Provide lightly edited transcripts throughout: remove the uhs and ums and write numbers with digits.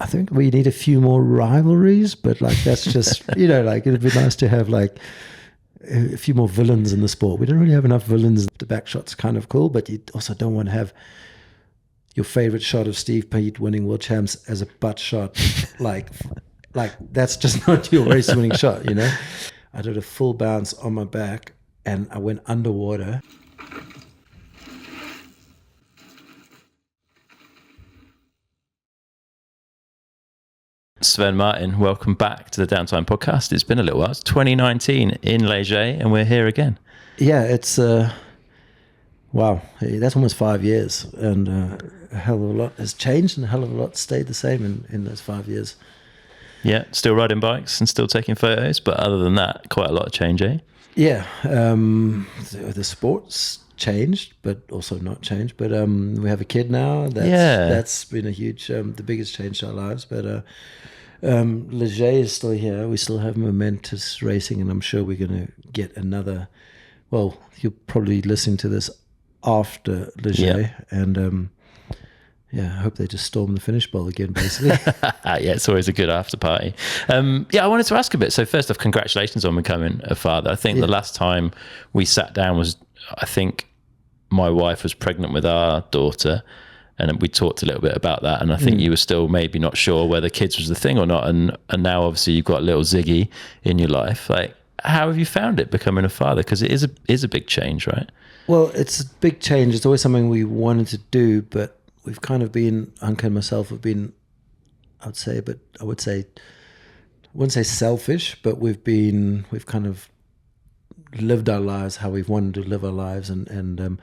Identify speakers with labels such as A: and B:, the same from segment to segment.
A: think we need a few more rivalries, but like that's just like it'd be nice to have like a few more villains in the sport. We don't really have enough villains. The back shot's kind of cool, but you also don't want to have your favorite shot of Steve Pete winning world champs as a butt shot. like that's just not your race winning shot, I did a full bounce on my back and I went underwater.
B: Sven Martin, welcome back to the Downtime podcast. It's been a little while. It's 2019 in Leger, and we're here again.
A: Yeah, it's wow. That's almost 5 years, and a hell of a lot has changed, and a hell of a lot stayed the same in those 5 years.
B: Yeah, still riding bikes and still taking photos, but other than that, quite a lot of change, eh?
A: Yeah, the sports changed, but also not changed. But we have a kid now. That's been a huge, the biggest change to our lives. But Leger is still here. We still have momentous racing, and I'm sure we're going to get another. Well, you'll probably listen to this after Leger, and I hope they just storm the finish bowl again, basically.
B: Yeah, it's always a good after party. I wanted to ask a bit. So first off, congratulations on becoming a father. I think the last time we sat down was, I think my wife was pregnant with our daughter, and we talked a little bit about that. And I think you were still maybe not sure whether kids was the thing or not. And now obviously you've got little Ziggy in your life. Like, how have you found it becoming a father? Because it is a big change, right?
A: Well, it's a big change. It's always something we wanted to do, but we've kind of been, Anke and myself have been, I wouldn't say selfish, but we've kind of lived our lives how we've wanted to live our lives, and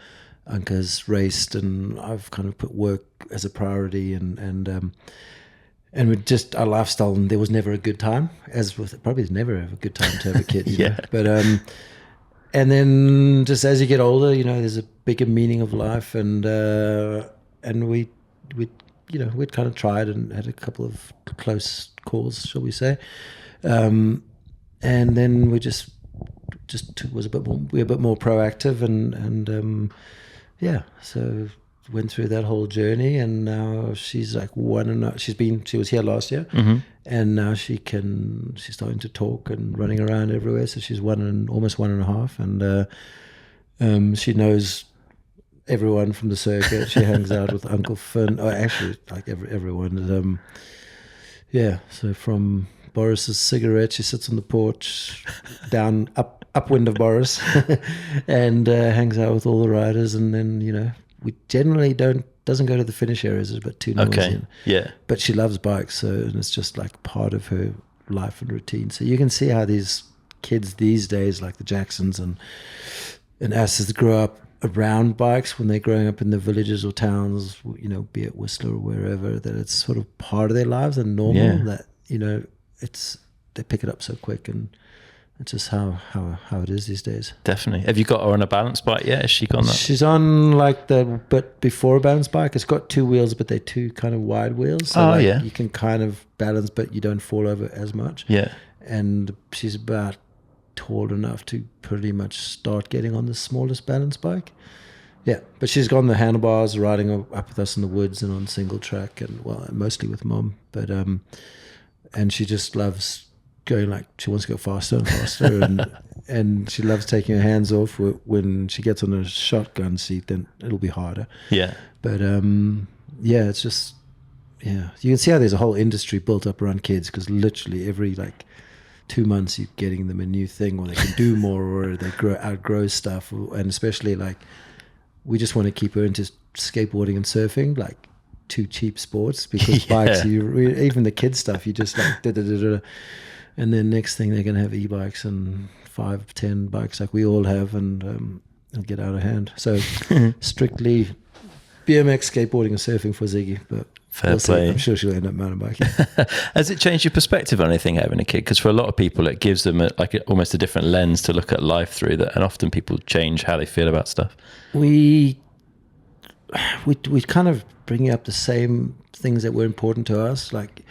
A: Anke's raced, and I've kind of put work as a priority, and we just, our lifestyle, and there was never a good time, as with probably there's never a good time to have a kid, you know? But and then just as you get older, there's a bigger meaning of life, and we'd kind of tried and had a couple of close calls, shall we say, and then we just was a bit more proactive, and so went through that whole journey, and now she's like she was here last year, and now she's starting to talk and running around everywhere, so she's almost 1.5, and she knows everyone from the circuit. She hangs out with Uncle Finn, or actually like everyone. So from Boris's cigarette, she sits on the porch upwind of Boris and hangs out with all the riders, and then we generally doesn't go to the finish areas. It's about 2 hours in. Yeah, but she loves bikes, and it's just like part of her life and routine. So you can see how these kids these days, like the Jacksons and Asses, grow up around bikes when they're growing up in the villages or towns, be it Whistler or wherever, that it's sort of part of their lives and normal, that they pick it up so quick, and it's just how it is these days.
B: Definitely. Have you got her on a balance bike yet? Has she gone that?
A: She's on like but before a balance bike. It's got 2 wheels, but they're 2 kind of wide wheels. So you can kind of balance, but you don't fall over as much. Yeah. And she's about tall enough to pretty much start getting on the smallest balance bike. Yeah, but she's got on the handlebars, riding up with us in the woods and on single track, and mostly with Mom. But and she just loves going, like, she wants to go faster and faster, and she loves taking her hands off. When she gets on a shotgun seat, then it'll be harder. Yeah, but it's just you can see how there's a whole industry built up around kids, because literally every 2 months you're getting them a new thing, or they can do more, or they outgrow stuff, and especially we just want to keep her into skateboarding and surfing, like 2 cheap sports, because bikes, even the kids stuff, you just and then next thing they're going to have e-bikes and 5-10 bikes like we all have, and it'll get out of hand. So strictly BMX, skateboarding and surfing for Ziggy, but
B: fair play.
A: I'm sure she'll end up mountain biking.
B: Has it changed your perspective on anything, having a kid? Because for a lot of people, it gives them almost a different lens to look at life through, that, and often people change how they feel about stuff.
A: We kind of bring up the same things that were important to us, like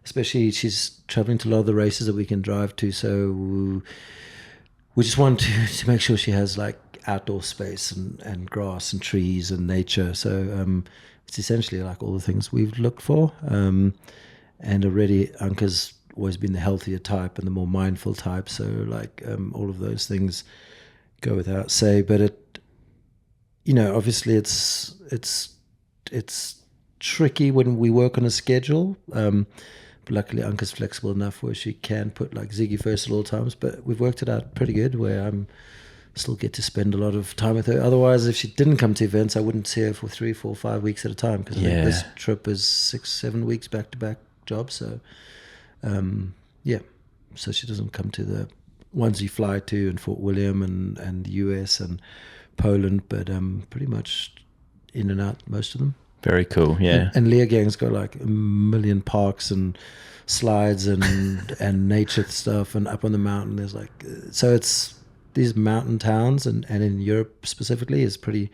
A: especially she's traveling to a lot of the races that we can drive to, so we just want to make sure she has outdoor space and grass and trees and nature. So it's essentially all the things we've looked for, and already Anka's always been the healthier type and the more mindful type. So like all of those things go without say. But it, obviously it's tricky when we work on a schedule. But luckily Anka's flexible enough where she can put like Ziggy first at all times. But we've worked it out pretty good where I'm still get to spend a lot of time with her. Otherwise, if she didn't come to events, I wouldn't see her for 3, 4, 5 weeks at a time, because this trip is 6, 7 weeks back-to-back jobs. So, so she doesn't come to the ones you fly to in Fort William and the US and Poland, but pretty much in and out most of them.
B: Very cool, yeah.
A: And Leergang's got like a million parks and slides and nature stuff, and up on the mountain there's like, so it's these mountain towns and in Europe specifically is pretty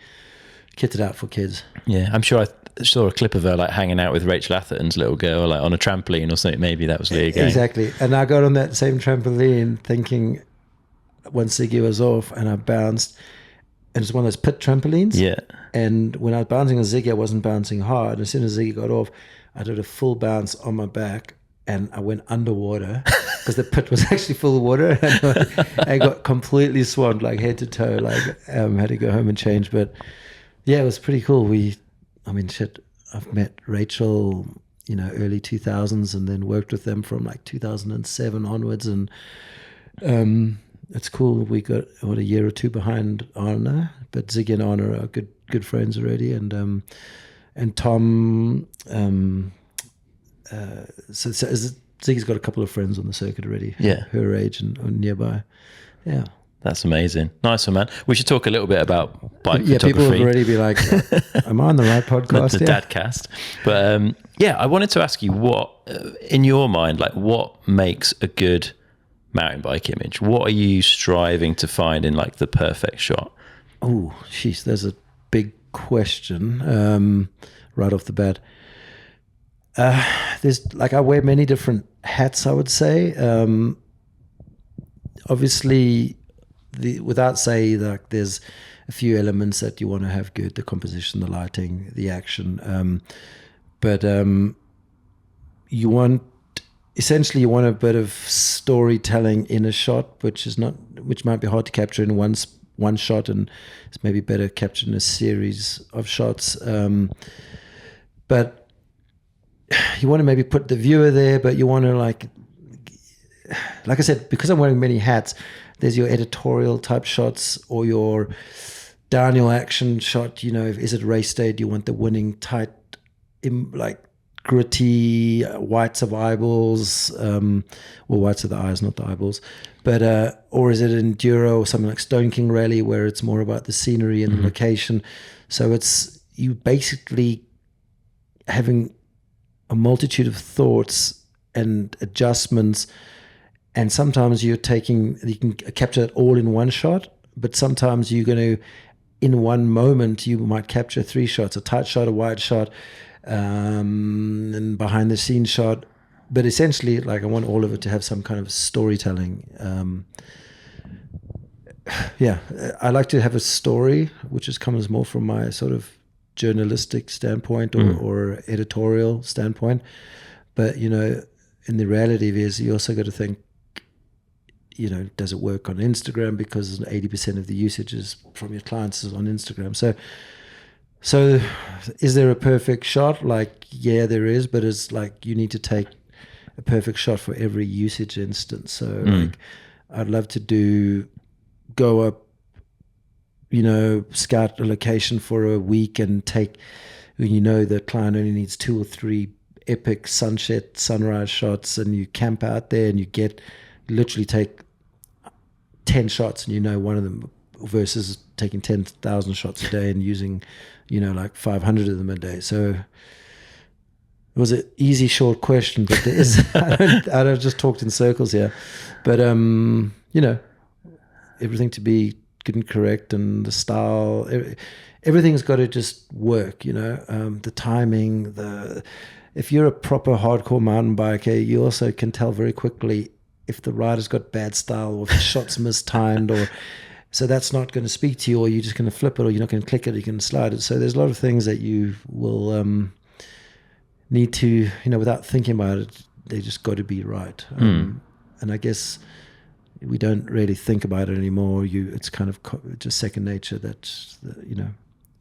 A: kitted out for kids.
B: Yeah, I'm sure I saw a clip of her like hanging out with Rachel Atherton's little girl like on a trampoline or something. Maybe that was Leergang.
A: Exactly. And I got on that same trampoline thinking once Ziggy was off, and I bounced, and it's one of those pit trampolines.
B: Yeah.
A: And when I was bouncing on Ziggy, I wasn't bouncing hard. As soon as Ziggy got off, I did a full bounce on my back, and I went underwater because the pit was actually full of water, and I got completely swamped, like head to toe, like had to go home and change. But yeah, it was pretty cool. I've met Rachel, early 2000s, and then worked with them from like 2007 onwards, and it's cool. We got a year or two behind Arna, but Ziggy and Arna are good friends already, and Tom. So Ziggy's got a couple of friends on the circuit already.
B: Yeah,
A: her age and nearby. Yeah,
B: that's amazing. Nice one, man. We should talk a little bit about bike photography.
A: People will already be like, "Am I on the right podcast?"
B: the Dadcast. But I wanted to ask you what, in your mind, like what makes a good mountain bike image? What are you striving to find in like the perfect shot?
A: Oh, jeez, there's a big question right off the bat. There's like, I wear many different hats, I would say. Obviously, without saying, like, there's a few elements that you want to have good: the composition, the lighting, the action. But you want a bit of storytelling in a shot, which might be hard to capture in one shot, and it's maybe better captured in a series of shots. But you want to maybe put the viewer there, but you want to like I said, because I'm wearing many hats, there's your editorial type shots or your downhill action shot. Is it race day? Do you want the winning tight, like gritty whites of eyeballs, or whites of the eyes, not the eyeballs, but or is it enduro or something like Stone King Rally, where it's more about the scenery and the location? So it's you basically having a multitude of thoughts and adjustments, and sometimes you can capture it all in one shot, but sometimes you're going to, in one moment, you might capture 3 shots: a tight shot, a wide shot, and behind the scenes shot. But essentially, like, I want all of it to have some kind of storytelling. I like to have a story, which comes more from my sort of journalistic standpoint or editorial standpoint. But in the reality of it is, you also got to think, does it work on Instagram? Because 80% of the usage is from your clients is on Instagram. So is there a perfect shot? Like, yeah, there is, but it's like you need to take a perfect shot for every usage instance. So like, I'd love to go up, scout a location for a week and take, the client only needs 2 or 3 epic sunset, sunrise shots, and you camp out there and you literally take 10 shots, and one of them, versus taking 10,000 shots a day and using, like 500 of them a day. So it was an easy, short question, but there is, I don't just talked in circles here, but, everything to be good and correct, and the style, everything's got to just work, the timing, if you're a proper hardcore mountain biker, you also can tell very quickly if the rider's got bad style, or if the shot's mistimed, so that's not going to speak to you, or you're just going to flip it, or you're not going to click it, you can slide it. So there's a lot of things that you will need to, without thinking about it, they just got to be right. And I guess we don't really think about it anymore. It's kind of just second nature that,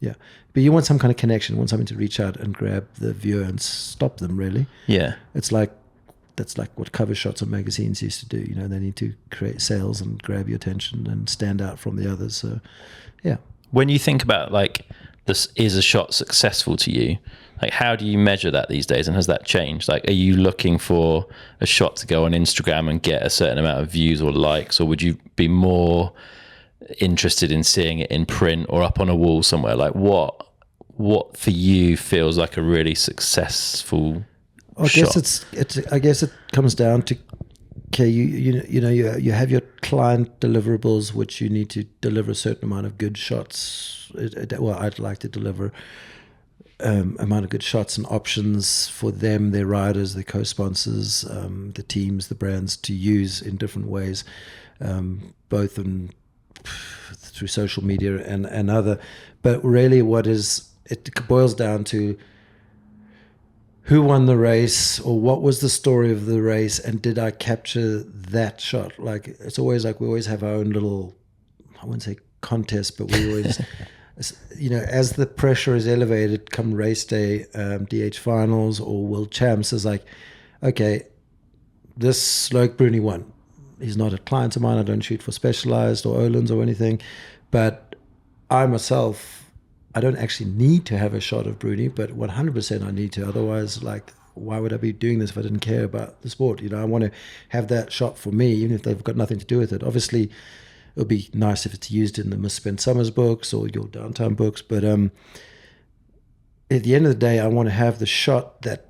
A: yeah. But you want some kind of connection, you want something to reach out and grab the viewer and stop them, really.
B: Yeah.
A: That's like what cover shots of magazines used to do. They need to create sales and grab your attention and stand out from the others. So, yeah.
B: When you think about like, this is a shot successful to you, like how do you measure that these days, and has that changed? Like, are you looking for a shot to go on Instagram and get a certain amount of views or likes, or would you be more interested in seeing it in print or up on a wall somewhere? Like what for you feels like a really successful shot?
A: I guess it comes down to, okay, you have your client deliverables, which you need to deliver a certain amount of good shots. I'd like to deliver amount of good shots and options for them, their riders, their co-sponsors, the teams, the brands to use in different ways, both through social media and other. But really, it boils down to who won the race, or what was the story of the race, and did I capture that shot? Like, it's always like we always have our own little, I wouldn't say contest, but we always, as the pressure is elevated come race day, DH finals or world champs, is like, okay, this Loic Bruni won. He's not a client of mine. I don't shoot for Specialized or Olin's or anything, but I myself, I don't actually need to have a shot of Bruni, but 100% I need to. Otherwise, like, why would I be doing this if I didn't care about the sport? I want to have that shot for me, even if they've got nothing to do with it. Obviously, it would be nice if it's used in the Misspent Summers books or your Downtown books, but at the end of the day, I want to have the shot that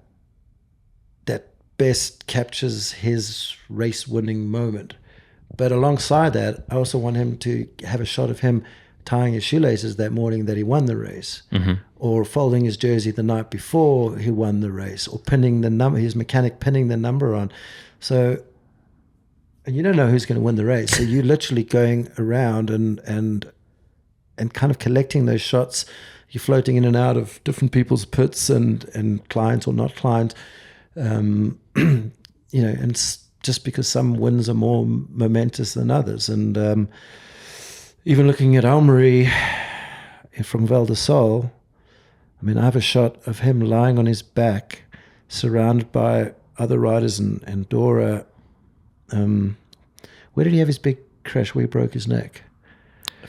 A: best captures his race-winning moment. But alongside that, I also want him to have a shot of him tying his shoelaces that morning that he won the race, or folding his jersey the night before he won the race, or pinning the number, his mechanic pinning the number on. So, and you don't know who's going to win the race. So you're literally going around and kind of collecting those shots. You're floating in and out of different people's pits and clients or not clients, and just because some wins are more momentous than others. And even looking at Almery from Val de Sol, I mean, I have a shot of him lying on his back, surrounded by other riders and Dora. Where did he have his big crash where he broke his neck?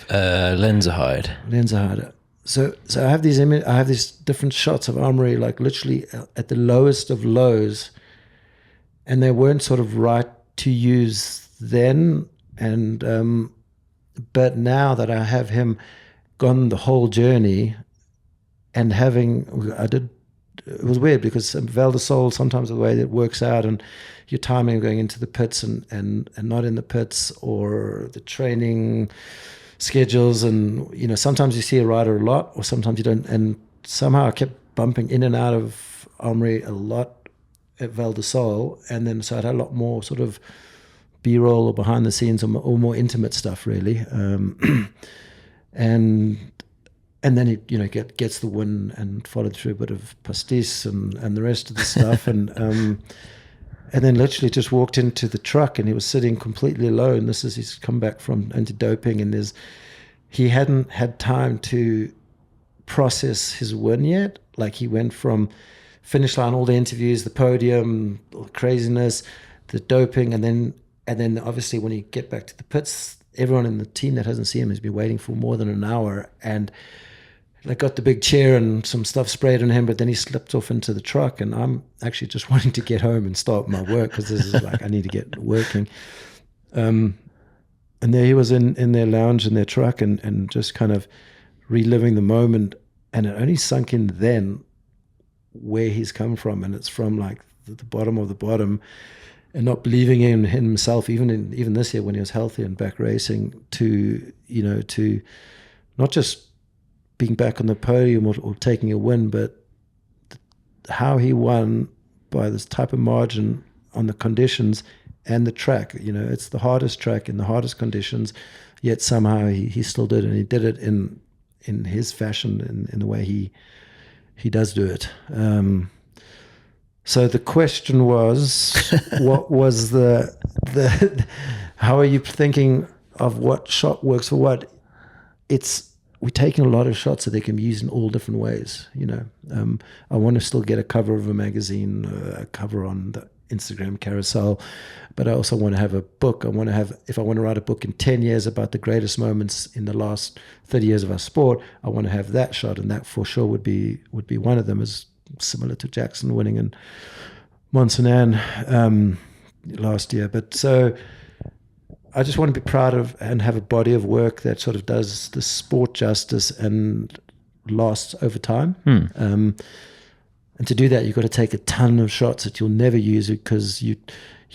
A: Lenzerheide. So I have these different shots of Almery, like literally at the lowest of lows, and they weren't sort of right to use then. And but now that I have him gone the whole journey, and it was weird because Val de Sol, sometimes the way that it works out, and your timing going into the pits and not in the pits, or the training schedules, and sometimes you see a rider a lot, or sometimes you don't. And somehow I kept bumping in and out of Almery a lot at Val de Sol, and then so I had a lot more sort of B-roll or behind the scenes or more intimate stuff, really. And then he gets the win and followed through a bit of pastis and the rest of the stuff, and then literally just walked into the truck, and he was sitting completely alone. He's come back from anti-doping, and he hadn't had time to process his win yet. Like, he went from finish line, all the interviews, the podium, all the craziness, the doping, and then obviously when you get back to the pits, everyone in the team that hasn't seen him has been waiting for more than an hour, and I got the big chair and some stuff sprayed on him, but then he slipped off into the truck, and I'm actually just wanting to get home and start my work, because this is like, I need to get working. And there he was in their lounge in their truck, and just kind of reliving the moment, and it only sunk in then where he's come from, and it's from like the bottom of the bottom, and not believing in himself, even this year when he was healthy and back racing, to not just being back on the podium or taking a win, but how he won by this type of margin on the conditions and the track. It's the hardest track in the hardest conditions, yet somehow he still did, and he did it in his fashion, in the way he does do it. So the question was, what was the how are you thinking of what shot works for what? We're taking a lot of shots so they can be used in all different ways. I want to still get a cover of a magazine, a cover on the Instagram carousel, but I also want to have a book. If I want to write a book in 10 years about the greatest moments in the last 30 years of our sport, I want to have that shot, and that for sure would be one of them, as similar to Jackson winning in Mont-Saint-Anne last year. But so I just want to be proud of and have a body of work that sort of does the sport justice and lasts over time. And to do that, you've got to take a ton of shots that you'll never use because you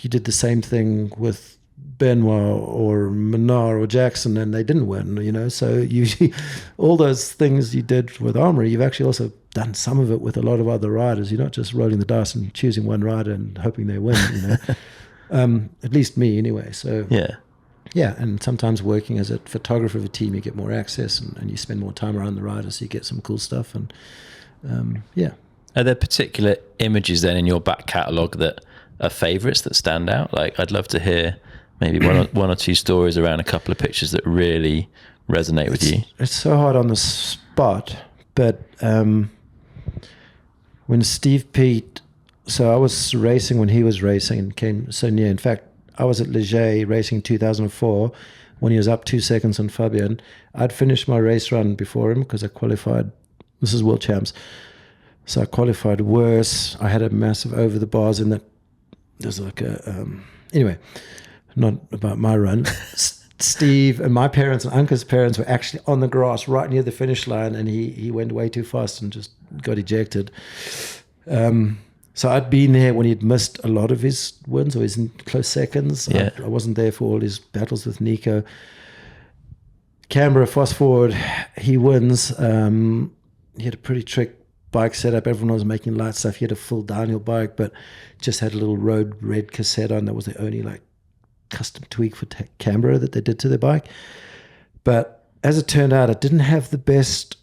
A: did the same thing with Benoit or Menard or Jackson and they didn't win, So usually all those things you did with Armory, you've actually also done some of it with a lot of other riders. You're not just rolling the dice and choosing one rider and hoping they win, at least me anyway. So yeah, and sometimes working as a photographer of a team, you get more access and you spend more time around the riders, so you get some cool stuff. And
B: Are there particular images then in your back catalogue that are favourites that stand out? Like, I'd love to hear maybe one or two stories around a couple of pictures that really resonate with you. It's
A: so hard on the spot, but when Steve Peat, so I was racing when he was racing and came so near. In fact, I was at Leger racing in 2004 when he was up 2 seconds on Fabian. I'd finished my race run before him because I qualified. This is World Champs. So I qualified worse. I had a massive over the bars in that. There's like a... anyway, not about my run. Steve and my parents and Uncle's parents were actually on the grass right near the finish line, and he went way too fast and just got ejected. So I'd been there when he'd missed a lot of his wins or his close seconds.
B: Yeah.
A: I wasn't there for all his battles with Nico. Canberra, fast forward, he wins. He had a pretty trick bike setup. Everyone was making light stuff. He had a full downhill bike, but just had a little road red cassette on. That was the only custom tweak for Canberra that they did to their bike. But as it turned out, I didn't have the best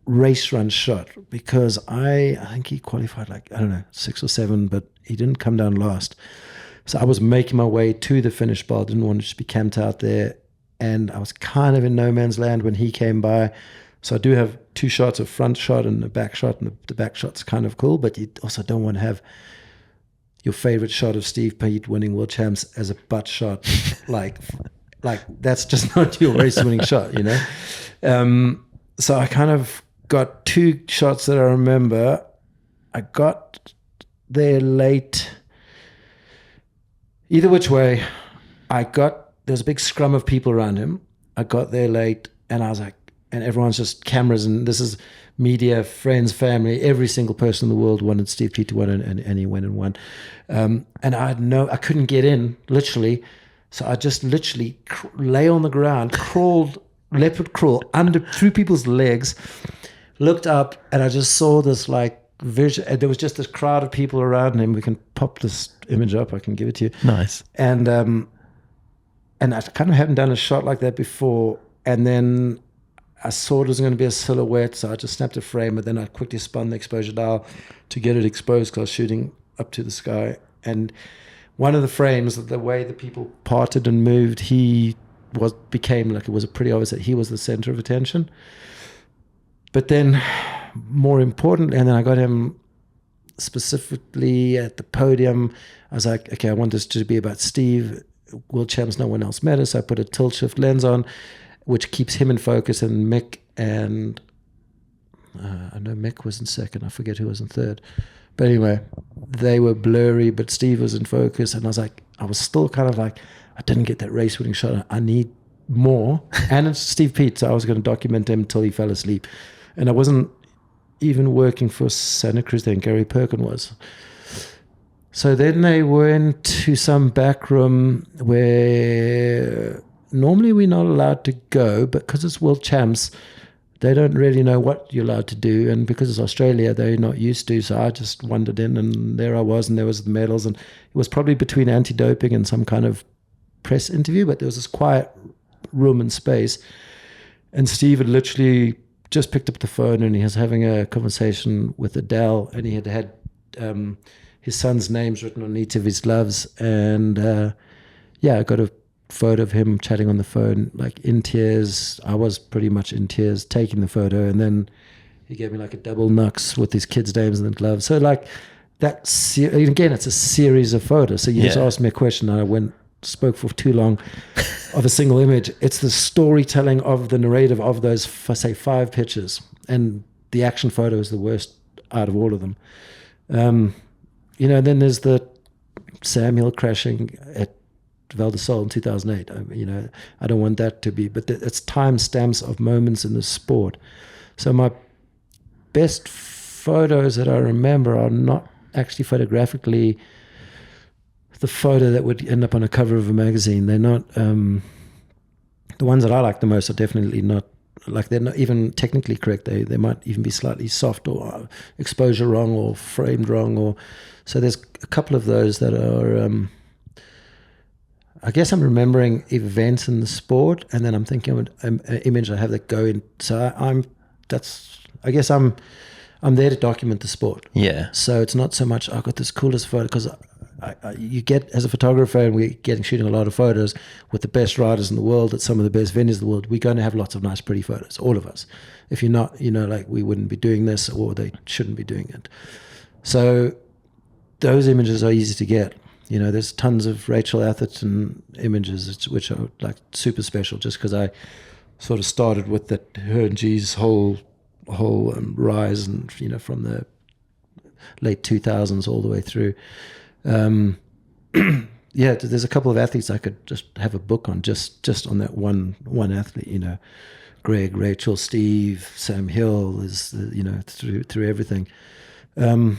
A: race run shot because I think he qualified 6 or 7, but he didn't come down last. So I was making my way to the finish bar. Didn't want to just be camped out there, and I was kind of in no man's land when he came by. So I do have 2 shots, a front shot and a back shot, and the back shot's kind of cool, but you also don't want to have your favorite shot of Steve Peat winning World Champs as a butt shot. like that's just not your race winning shot, So I kind of got 2 shots that I remember. I got there late. Either which way, there's a big scrum of people around him. I got there late, and I was like, and everyone's just cameras, and this is media, friends, family. Every single person in the world wanted Steve Peat to win, and he went and won. And I couldn't get in, literally. So I just literally lay on the ground, leopard crawl through people's legs, looked up, and I just saw this vision. And there was just this crowd of people around him. We can pop this image up. I can give it to you.
B: Nice.
A: And I kind of hadn't done a shot like that before. And then I saw it was going to be a silhouette, so I just snapped a frame, but then I quickly spun the exposure dial to get it exposed because I was shooting up to the sky. And one of the frames, the way the people parted and moved, it was pretty obvious that he was the center of attention. But then, more importantly, and then I got him specifically at the podium. I was like, okay, I want this to be about Steve. World Champs, no one else matters. So I put a tilt shift lens on, which keeps him in focus, and Mick and I know Mick was in second. I forget who was in third. But anyway, they were blurry, but Steve was in focus. And I was still kind of like, I didn't get that race winning shot. I need more. And it's Steve Peat, so I was going to document him until he fell asleep. And I wasn't even working for Santa Cruz then. Gary Perkin was. So then they went to some back room where normally we're not allowed to go, but because it's World Champs, they don't really know what you're allowed to do. And because it's Australia, they're not used to. So I just wandered in, and there I was, and there was the medals. And it was probably between anti-doping and some kind of press interview, but there was this quiet room and space. And Steve had literally just picked up the phone, and he was having a conversation with Adele, and he had his son's name's written on each of his gloves. And I got a photo of him chatting on the phone, like in tears. I was pretty much in tears taking the photo, and then he gave me like a double knucks with his kids' names in the gloves. So like that, again, it's a series of photos. So you just asked me a question, and I spoke for too long of a single image. It's the storytelling of the narrative of those, say, 5 pictures, and the action photo is the worst out of all of them. Then there's the Sam Hill crashing at Val di Sole in 2008. I don't want that to be, but it's timestamps of moments in the sport. So my best photos that I remember are not actually photographically the photo that would end up on a cover of a magazine. They're not the ones that I like the most are definitely not, like, they're not even technically correct. They might even be slightly soft or exposure wrong or framed wrong, or so there's a couple of those that are I guess I'm remembering events in the sport, and then I'm thinking of an image I have that go in. So I'm there to document the sport.
B: Yeah.
A: So it's not so much, I've got this coolest photo, because you get, as a photographer, and we're shooting a lot of photos with the best riders in the world at some of the best venues in the world, we're going to have lots of nice, pretty photos, all of us. If you're not, like, we wouldn't be doing this, or they shouldn't be doing it. So those images are easy to get. There's tons of Rachel Atherton images, which are like super special, just because I sort of started with that, her and G's whole rise, and from the late 2000s all the way through. There's a couple of athletes I could just have a book on, just on that one athlete. Greg, Rachel, Steve, Sam Hill is through everything. And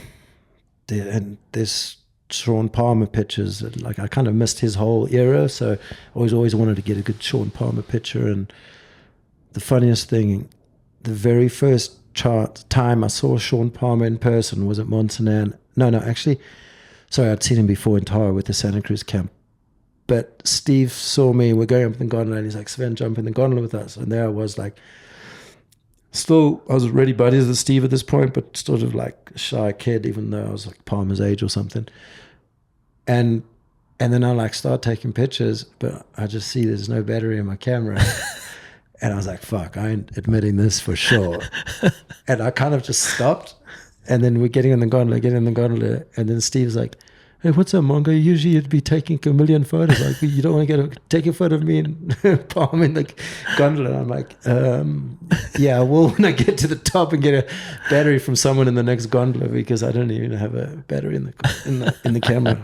A: there's Sean Palmer pictures. Like, I kind of missed his whole era, so I always wanted to get a good Sean Palmer picture. And the funniest thing, the very first time I saw Sean Palmer in person was at Montanan. I'd seen him before in Tara with the Santa Cruz camp. But Steve saw me, we're going up the gondola, and he's like, Sven, jump in the gondola with us. And there I was, like, still, I was already buddies with Steve at this point, but sort of like a shy kid, even though I was like Palmer's age or something. And then I like start taking pictures, but I just see there's no battery in my camera. And I was like, fuck, I ain't admitting this for sure. And I kind of just stopped. And then we're getting in the gondola. And then Steve's like, hey, what's up, Mongo? Usually you'd be taking a million photos. Like, you don't want to take a photo of me and Palm in the gondola. And I'm like, I will when I get to the top and get a battery from someone in the next gondola, because I don't even have a battery in the camera.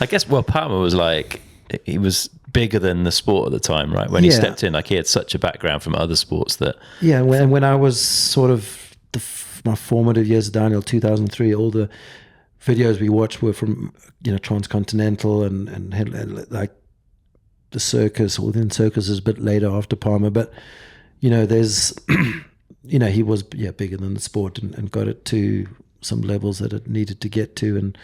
B: I guess, Palmer was like, he was bigger than the sport at the time, right? When he stepped in, like, he had such a background from other sports that... Yeah,
A: when I was sort of my formative years of Downhill, 2003, all the videos we watched were from Transcontinental and like the circus, or within circuses a bit later after Palmer. But there's he was bigger than the sport and got it to some levels that it needed to get to. And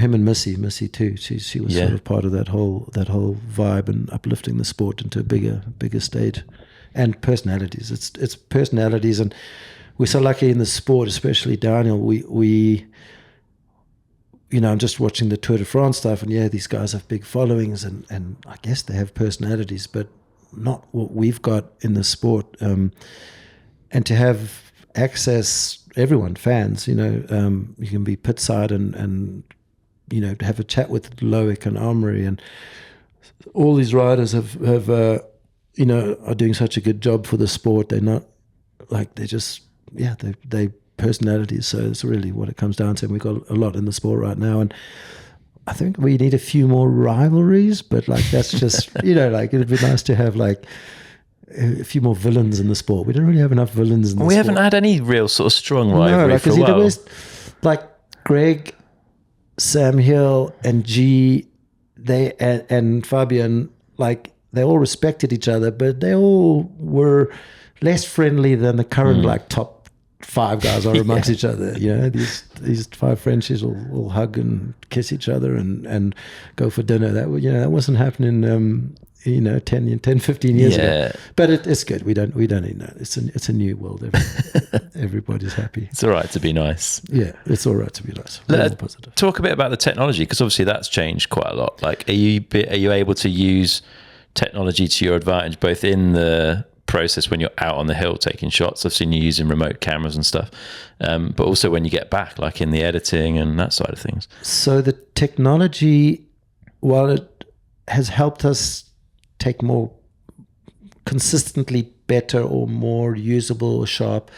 A: him and Missy too, she was sort of part of that whole vibe and uplifting the sport into a bigger stage. And personalities, it's personalities. And we're so lucky in the sport, especially downhill. We I'm just watching the Tour de France stuff, and these guys have big followings, and I guess they have personalities, but not what we've got in the sport. And to have access, everyone, fans, you can be pit side and to have a chat with Loic and Omri, and all these riders have are doing such a good job for the sport. They're not like, they're just they personalities. So it's really what it comes down to. And we've got a lot in the sport right now, and I think we need a few more rivalries, but like, that's just like, it'd be nice to have like a few more villains in the sport. We don't really have enough villains in the sport.
B: We haven't had any real sort of strong rivalry for a while.
A: Was, like, Greg, Sam Hill and G, they and Fabian, like, they all respected each other, but they all were less friendly than the current like top 5 guys are amongst each other. These 5 Frenchies will hug and kiss each other and go for dinner. That wasn't happening 10, 15 years ago. But it's good. We don't need that. It's a new world. Everybody's happy.
B: It's all right to be nice.
A: Yeah, it's all right to be nice. Positive.
B: Talk a bit about the technology, because obviously that's changed quite a lot. Like, are you able to use technology to your advantage, both in the process when you're out on the hill taking shots? I've seen you using remote cameras and stuff, but also when you get back, like in the editing and that side of things.
A: So the technology, while it has helped us take more consistently better or more usable or sharp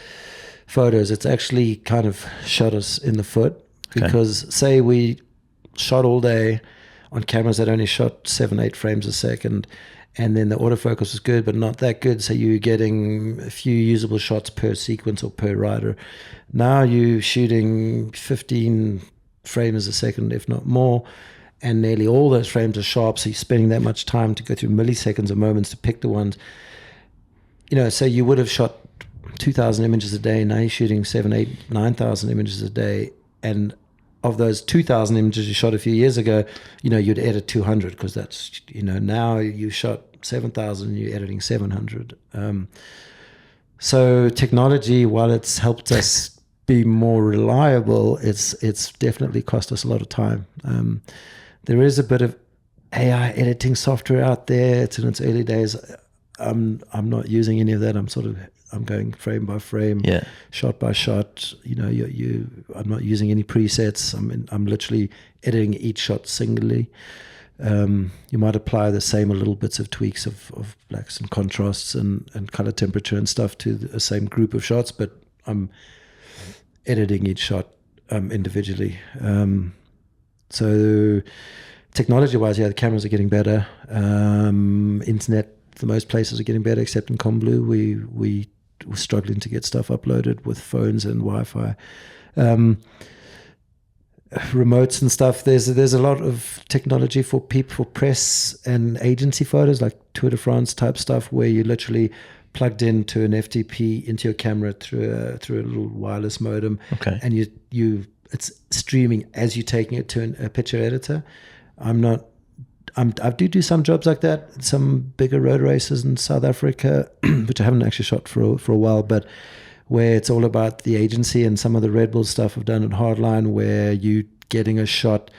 A: photos, it's actually kind of shot us in the foot. Because say we shot all day on cameras that only shot 7-8 frames a second, and then the autofocus was good but not that good, so you're getting a few usable shots per sequence or per rider. Now you're shooting 15 frames a second, if not more, and nearly all those frames are sharp, so you're spending that much time to go through milliseconds or moments to pick the ones. So you would have shot 2,000 images a day, now you're shooting 7, 8, 9,000 images a day, and of those 2,000 images you shot a few years ago, you'd edit 200, because that's, now you shot 7,000, you're editing 700. So technology, while it's helped us be more reliable, it's definitely cost us a lot of time. There is a bit of AI editing software out there. It's in its early days. I'm not using any of that. I'm going frame by frame, shot by shot. I'm not using any presets. I'm literally editing each shot singly. You might apply the same little bits of tweaks of blacks and contrasts and color temperature and stuff to the same group of shots, but I'm editing each shot individually. So technology-wise, the cameras are getting better. Internet, the most places are getting better, except in Combloux. We were struggling to get stuff uploaded with phones and Wi-Fi. Remotes and stuff. There's a lot of technology for press and agency photos, like Tour de France type stuff, where you literally plugged into an FTP into your camera through a little wireless modem, and it's streaming as you're taking it to a picture editor. I do some jobs like that, some bigger road races in South Africa, which I haven't actually shot for a while, but where it's all about the agency, and some of the Red Bull stuff I've done at Hardline, where you getting a shot,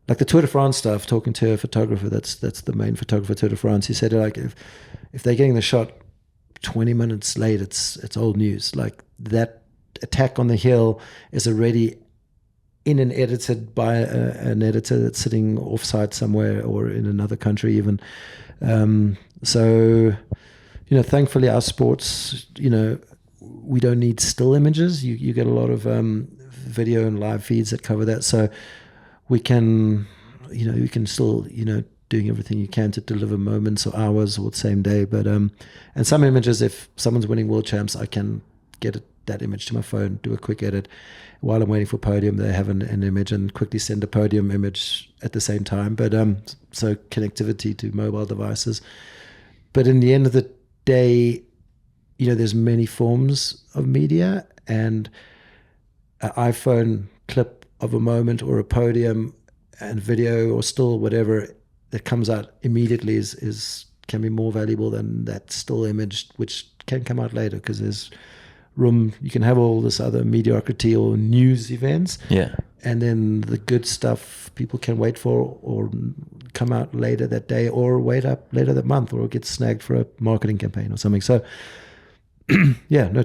A: like the Tour de France stuff, talking to a photographer that's the main photographer Tour de France. He said, like, if they're getting the shot 20 minutes late, it's old news. Like, that attack on the hill is already in and edited by an editor that's sitting offsite somewhere or in another country even. So, thankfully our sports, we don't need still images. You get a lot of video and live feeds that cover that. So we can, you can still, doing everything you can to deliver moments or hours or the same day. But, and some images, if someone's winning world champs, I can get that image to my phone, do a quick edit. While I'm waiting for podium, they have an image, and quickly send a podium image at the same time. But so connectivity to mobile devices. But in the end of the day, there's many forms of media, and an iPhone clip of a moment or a podium and video or still whatever that comes out immediately can be more valuable than that still image, which can come out later, because there's room. You can have all this other mediocrity or news events, and then the good stuff people can wait for or come out later that day, or wait up later that month, or get snagged for a marketing campaign or something. So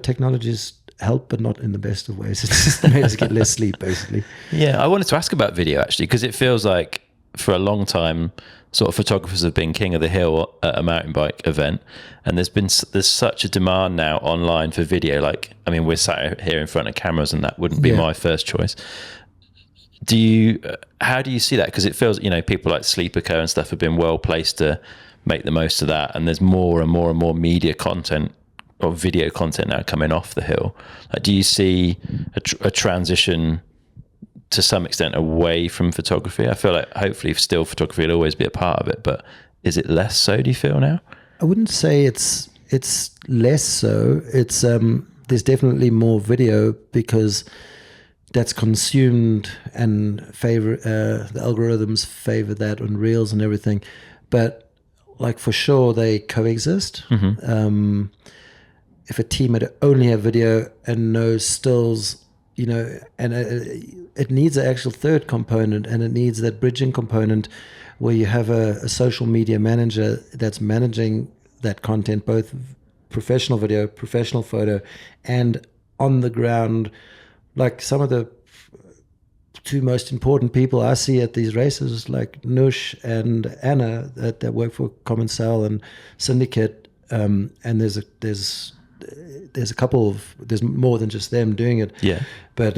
A: technologies help, but not in the best of ways. It's just made us get less sleep, basically. I wanted to ask about video, actually, because it feels like for a long time sort of photographers have been king of the hill at a mountain bike event, and there's such a demand now online for video. Like, I mean, we're sat here in front of cameras, and that wouldn't be my first choice. How do you see that? Because it feels, people like Sleeper and stuff have been well placed to make the most of that, and there's more and more and more media content or video content now coming off the hill. Like, do you see a transition to some extent away from photography? I feel like hopefully still photography will always be a part of it, but is it less so, do you feel now? I wouldn't say it's less so. It's there's definitely more video because that's consumed and the algorithms favor that on reels and everything. But like for sure they coexist. If a team had only have video and no stills, and it needs an actual third component, and it needs that bridging component where you have a social media manager that's managing that content, both professional video, professional photo, and on the ground. Like some of the two most important people I see at these races, like Nush and Anna, that work for Common Cell and Syndicate, and there's more than just them doing it.
B: Yeah.
A: But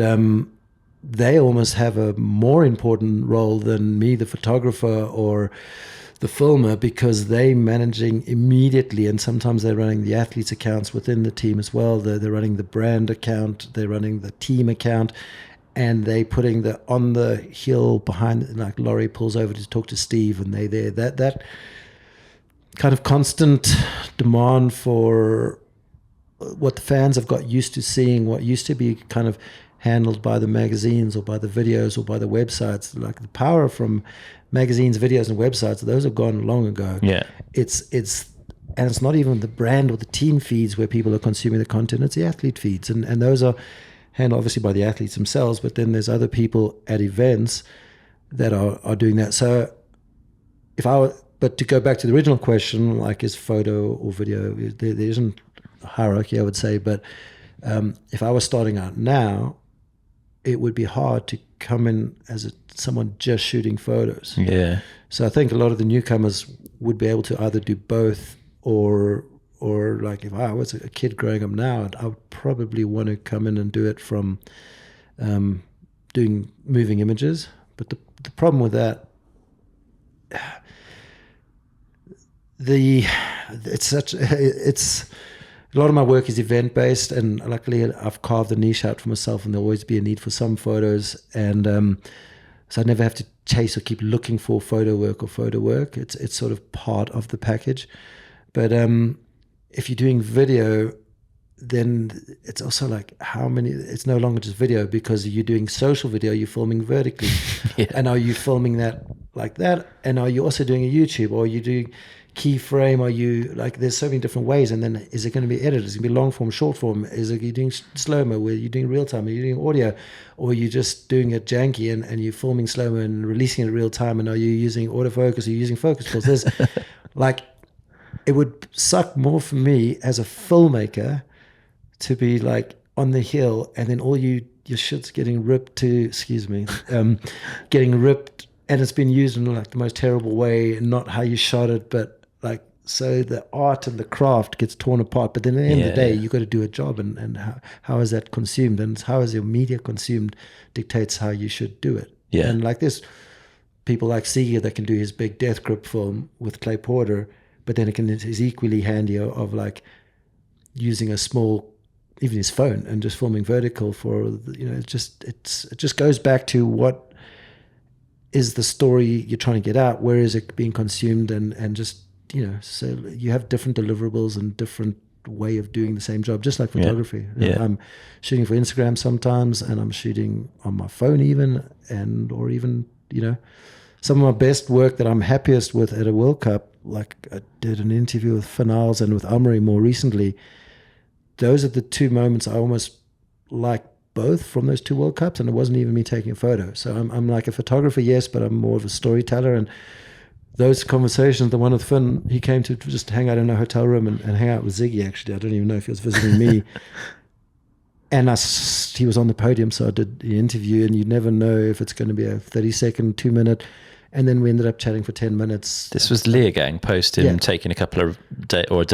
A: they almost have a more important role than me, the photographer or the filmer, because they're managing immediately, and sometimes they're running the athletes' accounts within the team as well. They're running the brand account, they're running the team account, and they putting on the hill behind, like Laurie pulls over to talk to Steve, and they there. That kind of constant demand for what the fans have got used to seeing, what used to be kind of handled by the magazines or by the videos or by the websites. Like the power from magazines, videos, and websites, those are gone long ago.
B: Yeah.
A: And it's not even the brand or the team feeds where people are consuming the content, it's the athlete feeds. And those are handled obviously by the athletes themselves, but then there's other people at events that are doing that. So but to go back to the original question, like is photo or video, there isn't a hierarchy, I would say, but if I was starting out now, it would be hard to come in as someone just shooting photos.
B: Yeah.
A: So I think a lot of the newcomers would be able to either do both, or like if I was a kid growing up now, I would probably want to come in and do it from doing moving images. But the problem with that, it's a lot of my work is event based, and luckily I've carved a niche out for myself, and there'll always be a need for some photos, and so I never have to chase or keep looking for photo work. It's sort of part of the package. But if you're doing video, then it's also like it's no longer just video, because you're doing social video, you're filming vertically.
B: Yeah.
A: And are you filming that like that? And are you also doing a YouTube, or are you doing keyframe? Are you like, there's so many different ways. And then is it going to be edited? Is it going to be long form, short form? Is it you doing slow-mo? Where you're doing real time? Are you doing audio? Or are you just doing it janky and you're filming slow-mo and releasing it real time? And are you using autofocus? Are you using focus pulls? There's like, it would suck more for me as a filmmaker to be like on the hill, and then all your shit's getting ripped getting ripped, and it's been used in like the most terrible way, and not how you shot it, but like, so the art and the craft gets torn apart. But then at the end of the day, you got to do a job, and how is that consumed, and how is your media consumed dictates how you should do it.
B: Yeah.
A: And like this, people like Seeger that can do his big death grip film with Clay Porter, but then is equally handy of like using a small, even his phone, and just filming vertical for, it just goes back to what is the story you're trying to get out, where is it being consumed, and just, so you have different deliverables and different way of doing the same job, just like photography. I'm shooting for Instagram sometimes, and I'm shooting on my phone even, or even, some of my best work that I'm happiest with at a World Cup, like I did an interview with Fanals and with Amri more recently. Those are the two moments I almost like both from those two World Cups, and it wasn't even me taking a photo. So I'm like a photographer, yes, but I'm more of a storyteller. And those conversations, the one with Finn, he came to just hang out in a hotel room and hang out with Ziggy, actually. I don't even know if he was visiting me. And he was on the podium, so I did the interview, and you never know if it's going to be a 30-second, 2-minute. And then we ended up chatting for 10 minutes.
B: This was Leargang post him taking a couple of day off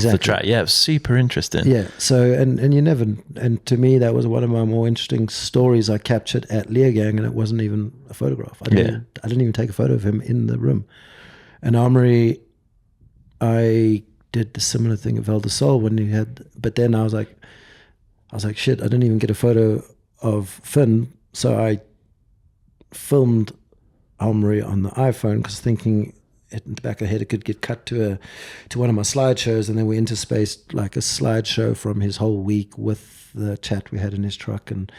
B: the track. Yeah, it was super interesting.
A: Yeah. So, and you never, and to me, that was one of my more interesting stories I captured at Leargang, and it wasn't even a photograph. I didn't even take a photo of him in the room. And Amri, I did the similar thing at Val de Sol but then I was like, shit, I didn't even get a photo of Finn. So I filmed Amri on the iPhone, because thinking in the back of the head, it could get cut to one of my slideshows, and then we interspaced like a slideshow from his whole week with the chat we had in his truck, and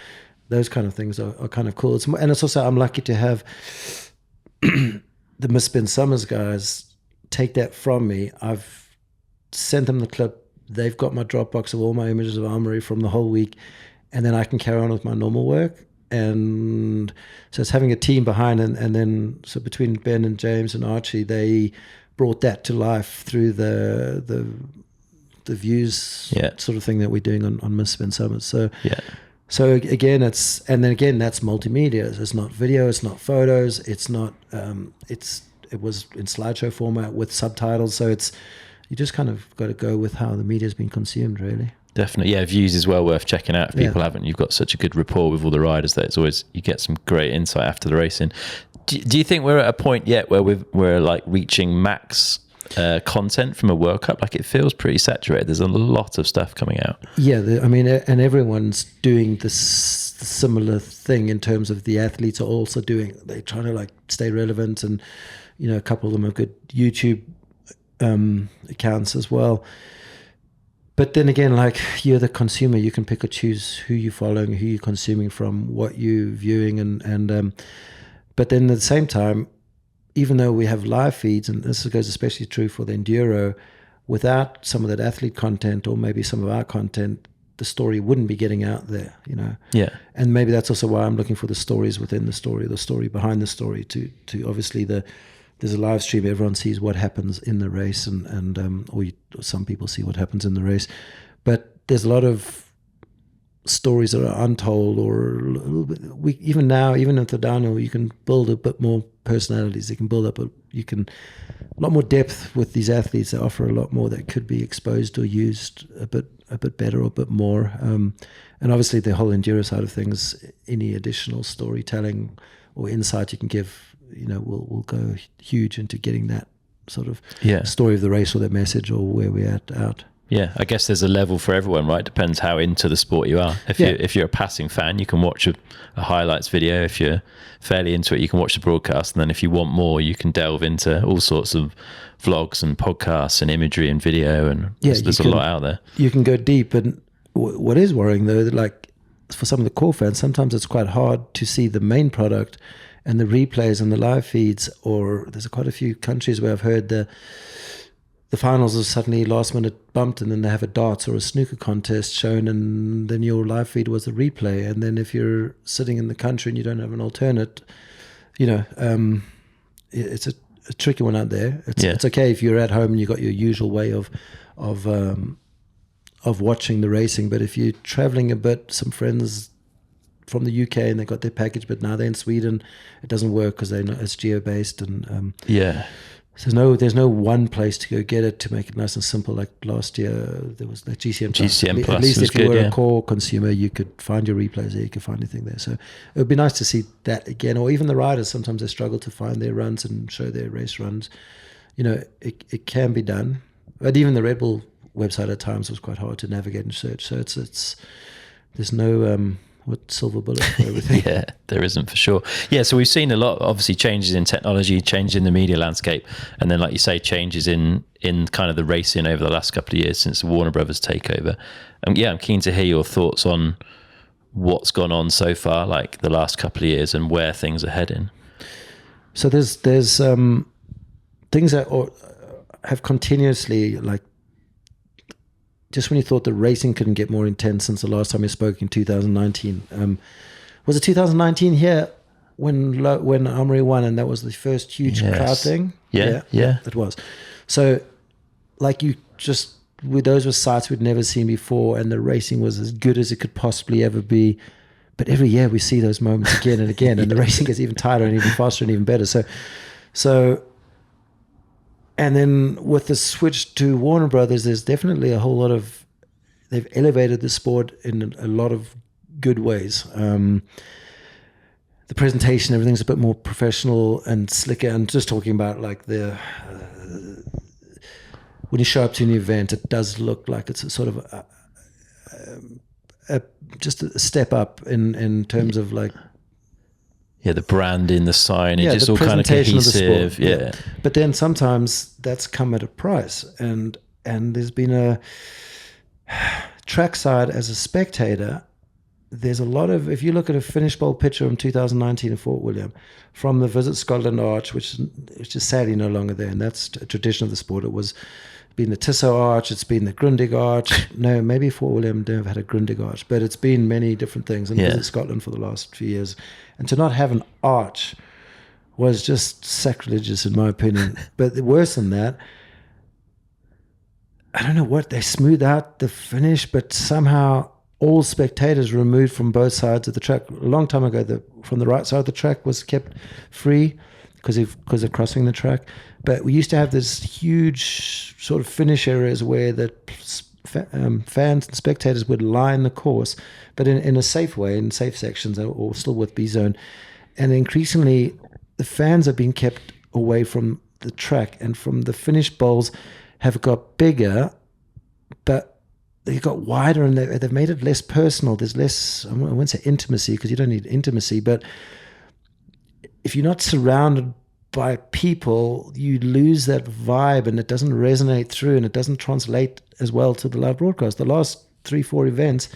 A: those kind of things are kind of cool. And it's also, I'm lucky to have the Misspent Summers guys take that from me. I've sent them the clip. They've got my Dropbox of all my images of Armory from the whole week, and then I can carry on with my normal work. And so it's having a team behind, and then so between Ben and James and Archie, they brought that to life through the views sort of thing that we're doing on Misspent Summers. So again, that's multimedia. It's not video, it's not photos, it's not it was in slideshow format with subtitles. So you just kind of got to go with how the media's been consumed, really.
B: Definitely, yeah. Views is well worth checking out if people haven't. You've got such a good rapport with all the riders that it's always, you get some great insight after the racing. Do you think we're at a point yet where we're like reaching max content from a World Cup? Like, it feels pretty saturated. There's a lot of stuff coming out.
A: Yeah, and everyone's doing this similar thing in terms of the athletes are also they're trying to like stay relevant, and a couple of them have good YouTube accounts as well. But then again, like, you're the consumer, you can pick or choose who you're following, who you're consuming from, what you're viewing, and but then at the same time, even though we have live feeds, and this goes especially true for the enduro, without some of that athlete content or maybe some of our content, the story wouldn't be getting out there,
B: Yeah.
A: And maybe that's also why I'm looking for the stories within the story behind the story. To obviously there's a live stream, everyone sees what happens in the race, or some people see what happens in the race, but there's a lot of stories that are untold, or a little bit, even at the downhill, you can build a bit more personalities. You can build up a lot more depth with these athletes. They offer a lot more that could be exposed or used a bit better or a bit more. And obviously the whole enduro side of things, any additional storytelling or insight you can give, will go huge into getting that sort of story of the race or that message or where we're out.
B: Yeah, I guess there's a level for everyone, right? Depends how into the sport you are. If you're a passing fan, you can watch a highlights video. If you're fairly into it, you can watch the broadcast. And then if you want more, you can delve into all sorts of vlogs and podcasts and imagery and video. And there's a lot out there. You can
A: go deep. And what is worrying, though, that like for some of the core fans, sometimes it's quite hard to see the main product and the replays and the live feeds. Or there's quite a few countries where I've heard the finals are suddenly last minute bumped, and then they have a darts or a snooker contest shown, and then your live feed was a replay. And then if you're sitting in the country and you don't have an alternate, it's a tricky one out there. It's okay if you're at home and you got your usual way of watching the racing, but if you're traveling a bit, some friends from the UK and they got their package, but now they're in Sweden, it doesn't work because it's geo-based, and So there's no one place to go get it to make it nice and simple. Like last year, there was the GCM Plus. At least if you were a core consumer, you could find your replays there, you could find anything there. So it would be nice to see that again. Or even the riders, sometimes they struggle to find their runs and show their race runs. It can be done. But even the Red Bull website at times was quite hard to navigate and search. So there's no silver bullet for everything.
B: Yeah, there isn't, for sure. Yeah, so we've seen a lot, obviously, changes in technology, changes in the media landscape, and then, like you say, changes in kind of the racing over the last couple of years since the Warner Brothers takeover. I'm keen to hear your thoughts on what's gone on so far, like the last couple of years, and where things are heading.
A: So there's things that have continuously, like, just when you thought the racing couldn't get more intense since the last time you spoke in 2019. Was it 2019 here when Armory won, and that was the first huge crowd thing?
B: Yeah,
A: it was. So, like, those were sights we'd never seen before, and the racing was as good as it could possibly ever be. But every year we see those moments again and again, and the racing gets even tighter and even faster and even better. So. And then with the switch to Warner Brothers, there's definitely a whole lot of, they've elevated the sport in a lot of good ways. The presentation, everything's a bit more professional and slicker. And just talking about like when you show up to an event, it does look like it's a sort of just a step up in terms of like
B: the branding, the signage,
A: yeah,
B: it's
A: the
B: all kind of
A: presentation of the
B: cohesive.
A: sport.
B: Yeah.
A: But then sometimes that's come at a price, and there's been a trackside as a spectator. There's a lot of, if you look at a finish bowl picture from 2019 in Fort William, from the Visit Scotland Arch, which is sadly no longer there, and that's a tradition of the sport. It was been the Tissot Arch, it's been the Grundig Arch. No, maybe Fort William never had a Grundig Arch, but it's been many different things. And Visit Scotland for the last few years, and to not have an arch was just sacrilegious in my opinion. But worse than that, I don't know what, they smoothed out the finish, but somehow all spectators removed from both sides of the track. A long time ago, from the right side of the track was kept free because of crossing the track. But we used to have this huge sort of finish areas where the fans and spectators would line the course, but in a safe way, in safe sections, or still with B-zone. And increasingly, the fans have been kept away from the track, and from the finish bowls have got bigger, but they got wider, and they've made it less personal. There's less, I won't say intimacy, because you don't need intimacy, but if you're not surrounded by people, you lose that vibe, and it doesn't resonate through, and it doesn't translate as well to the live broadcast. The last 3-4 events,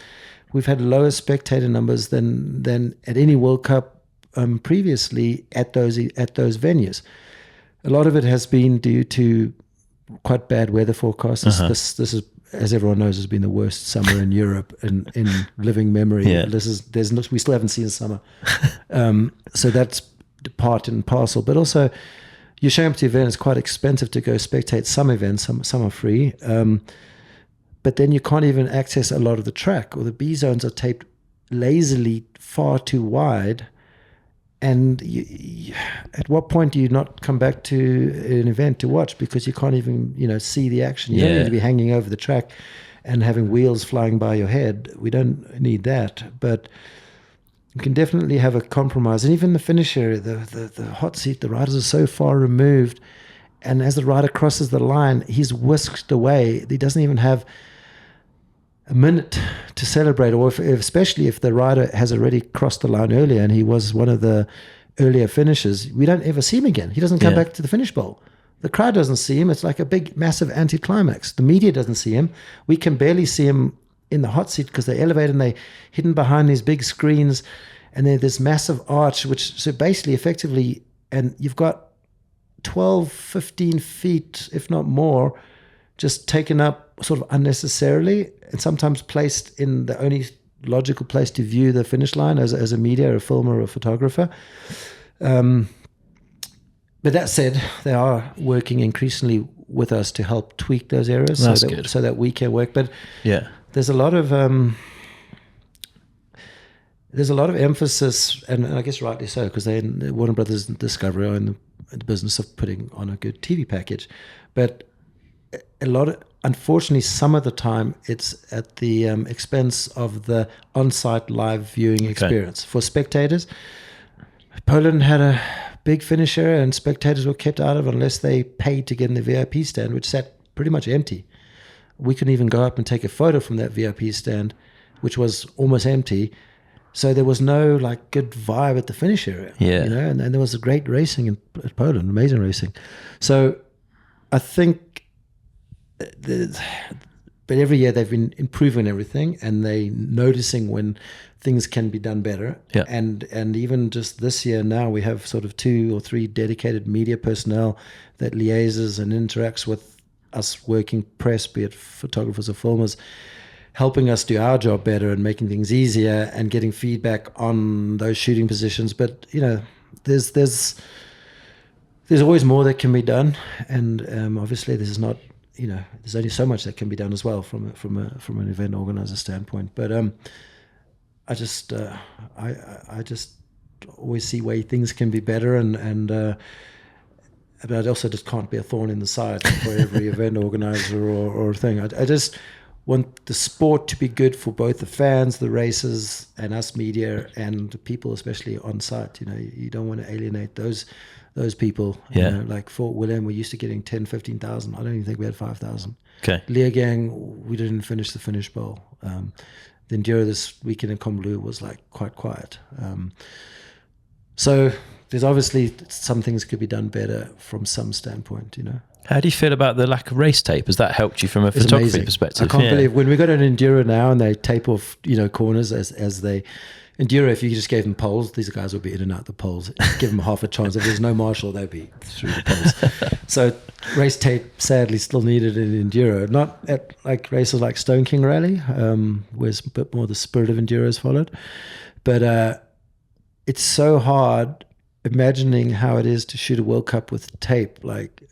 A: we've had lower spectator numbers than at any World Cup previously at those venues. A lot of it has been due to quite bad weather forecasts. This is, as everyone knows, has been the worst summer in Europe in living memory.
B: Yeah.
A: We still haven't seen summer. So that's part and parcel. But also, your show empty event is quite expensive to go spectate. Some events, some are free. But then you can't even access a lot of the track, or the B zones are taped lazily far too wide. And at what point do you not come back to an event to watch, because you can't even see the action? You don't need to be hanging over the track and having wheels flying by your head. We don't need that, but you can definitely have a compromise. And even the finish area, the hot seat, the riders are so far removed, and as the rider crosses the line, he's whisked away. He doesn't even have a minute to celebrate, or especially if the rider has already crossed the line earlier and he was one of the earlier finishers, we don't ever see him again. He doesn't come back to the finish bowl. The crowd doesn't see him. It's like a big, massive anticlimax. The media doesn't see him. We can barely see him in the hot seat because they're elevated and they're hidden behind these big screens, and then this massive arch, which so basically effectively, and you've got 12, 15 feet, if not more, just taken up sort of unnecessarily, and sometimes placed in the only logical place to view the finish line as a media, or a filmer, or a photographer. But that said, they are working increasingly with us to help tweak those areas so that we can work. But there's a lot of emphasis, and I guess rightly so, because Warner Brothers and Discovery are in the business of putting on a good TV package. But unfortunately, some of the time it's at the expense of the on-site live viewing experience. For spectators, Poland had a big finish area, and spectators were kept out of it unless they paid to get in the VIP stand, which sat pretty much empty. We couldn't even go up and take a photo from that VIP stand, which was almost empty. So there was no good vibe at the finish area. And there was a great racing in Poland, amazing racing. So I think, but every year they've been improving everything, and they noticing when things can be done better. And even just this year now, we have sort of 2 or 3 dedicated media personnel that liaises and interacts with us working press, be it photographers or filmers, helping us do our job better and making things easier and getting feedback on those shooting positions. But there's always more that can be done, and obviously this is not. There's only so much that can be done as well from an event organizer standpoint. But I just always see way things can be better, but I also just can't be a thorn in the side for every event organizer or thing. I just want the sport to be good for both the fans, the racers, and us media, and the people, especially on site. You don't want to alienate those people. Like Fort William, we're used to getting 10, 15,000. I don't even think we had 5,000. Leergang, we didn't finish the finish bowl. The Enduro this weekend in Combloux was quite quiet. So there's obviously some things could be done better from some standpoint, you know.
B: How do you feel about the lack of race tape? Has that helped you from a
A: It's
B: photography
A: amazing.
B: perspective?
A: I can't believe when we got an Enduro now and they tape off, you know, corners as they Enduro. If you just gave them poles, these guys would be in and out the poles. Give them half a chance. If there's no marshal, they'd be through the poles. So race tape sadly still needed in Enduro. Not at like races like Stone King Rally, where a bit more the spirit of Enduro is followed. But it's so hard imagining how it is to shoot a World Cup with tape. Like,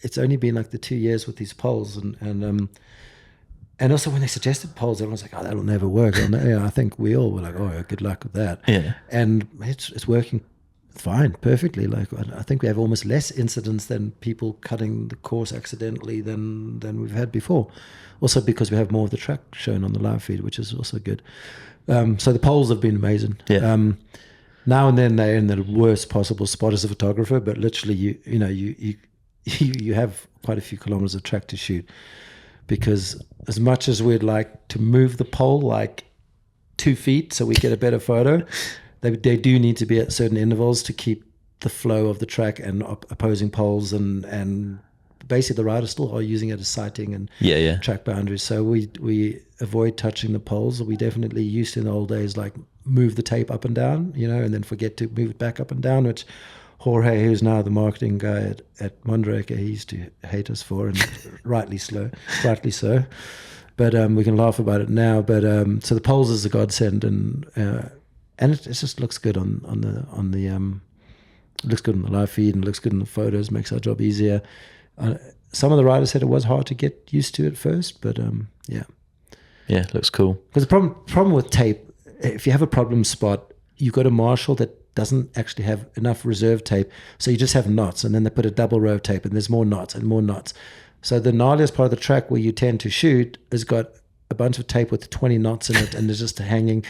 A: it's only been like the 2 years with these poles, and also when they suggested poles, everyone's like, "Oh, that'll never work." I think we all were like, "Oh, good luck with that."
B: Yeah.
A: And it's working fine, perfectly. Like, I think we have almost less incidents than people cutting the course accidentally than we've had before. Also because we have more of the track shown on the live feed, which is also good. So the poles have been amazing.
B: Yeah.
A: Now and then they're in the worst possible spot as a photographer, but literally you have quite a few kilometers of track to shoot, because as much as we'd like to move the pole like 2 feet so we get a better photo, they do need to be at certain intervals to keep the flow of the track and opposing poles, and basically the riders still are using it as sighting and track boundaries. So we avoid touching the poles. We definitely used to in the old days like move the tape up and down, you know, and then forget to move it back up and down, which Jorge, who's now the marketing guy at Mondraker, he used to hate us for, and rightly so. But we can laugh about it now. But so the poles is a godsend, and it just looks good on the looks good on the live feed and looks good in the photos. Makes our job easier. Some of the riders said it was hard to get used to at first, but
B: yeah, looks cool.
A: Because the problem with tape, if you have a problem spot, you've got a marshal that doesn't actually have enough reserve tape, so you just have knots, and then they put a double row of tape, and there's more knots and more knots. So the gnarliest part of the track where you tend to shoot has got a bunch of tape with 20 knots in it, and it's just hanging.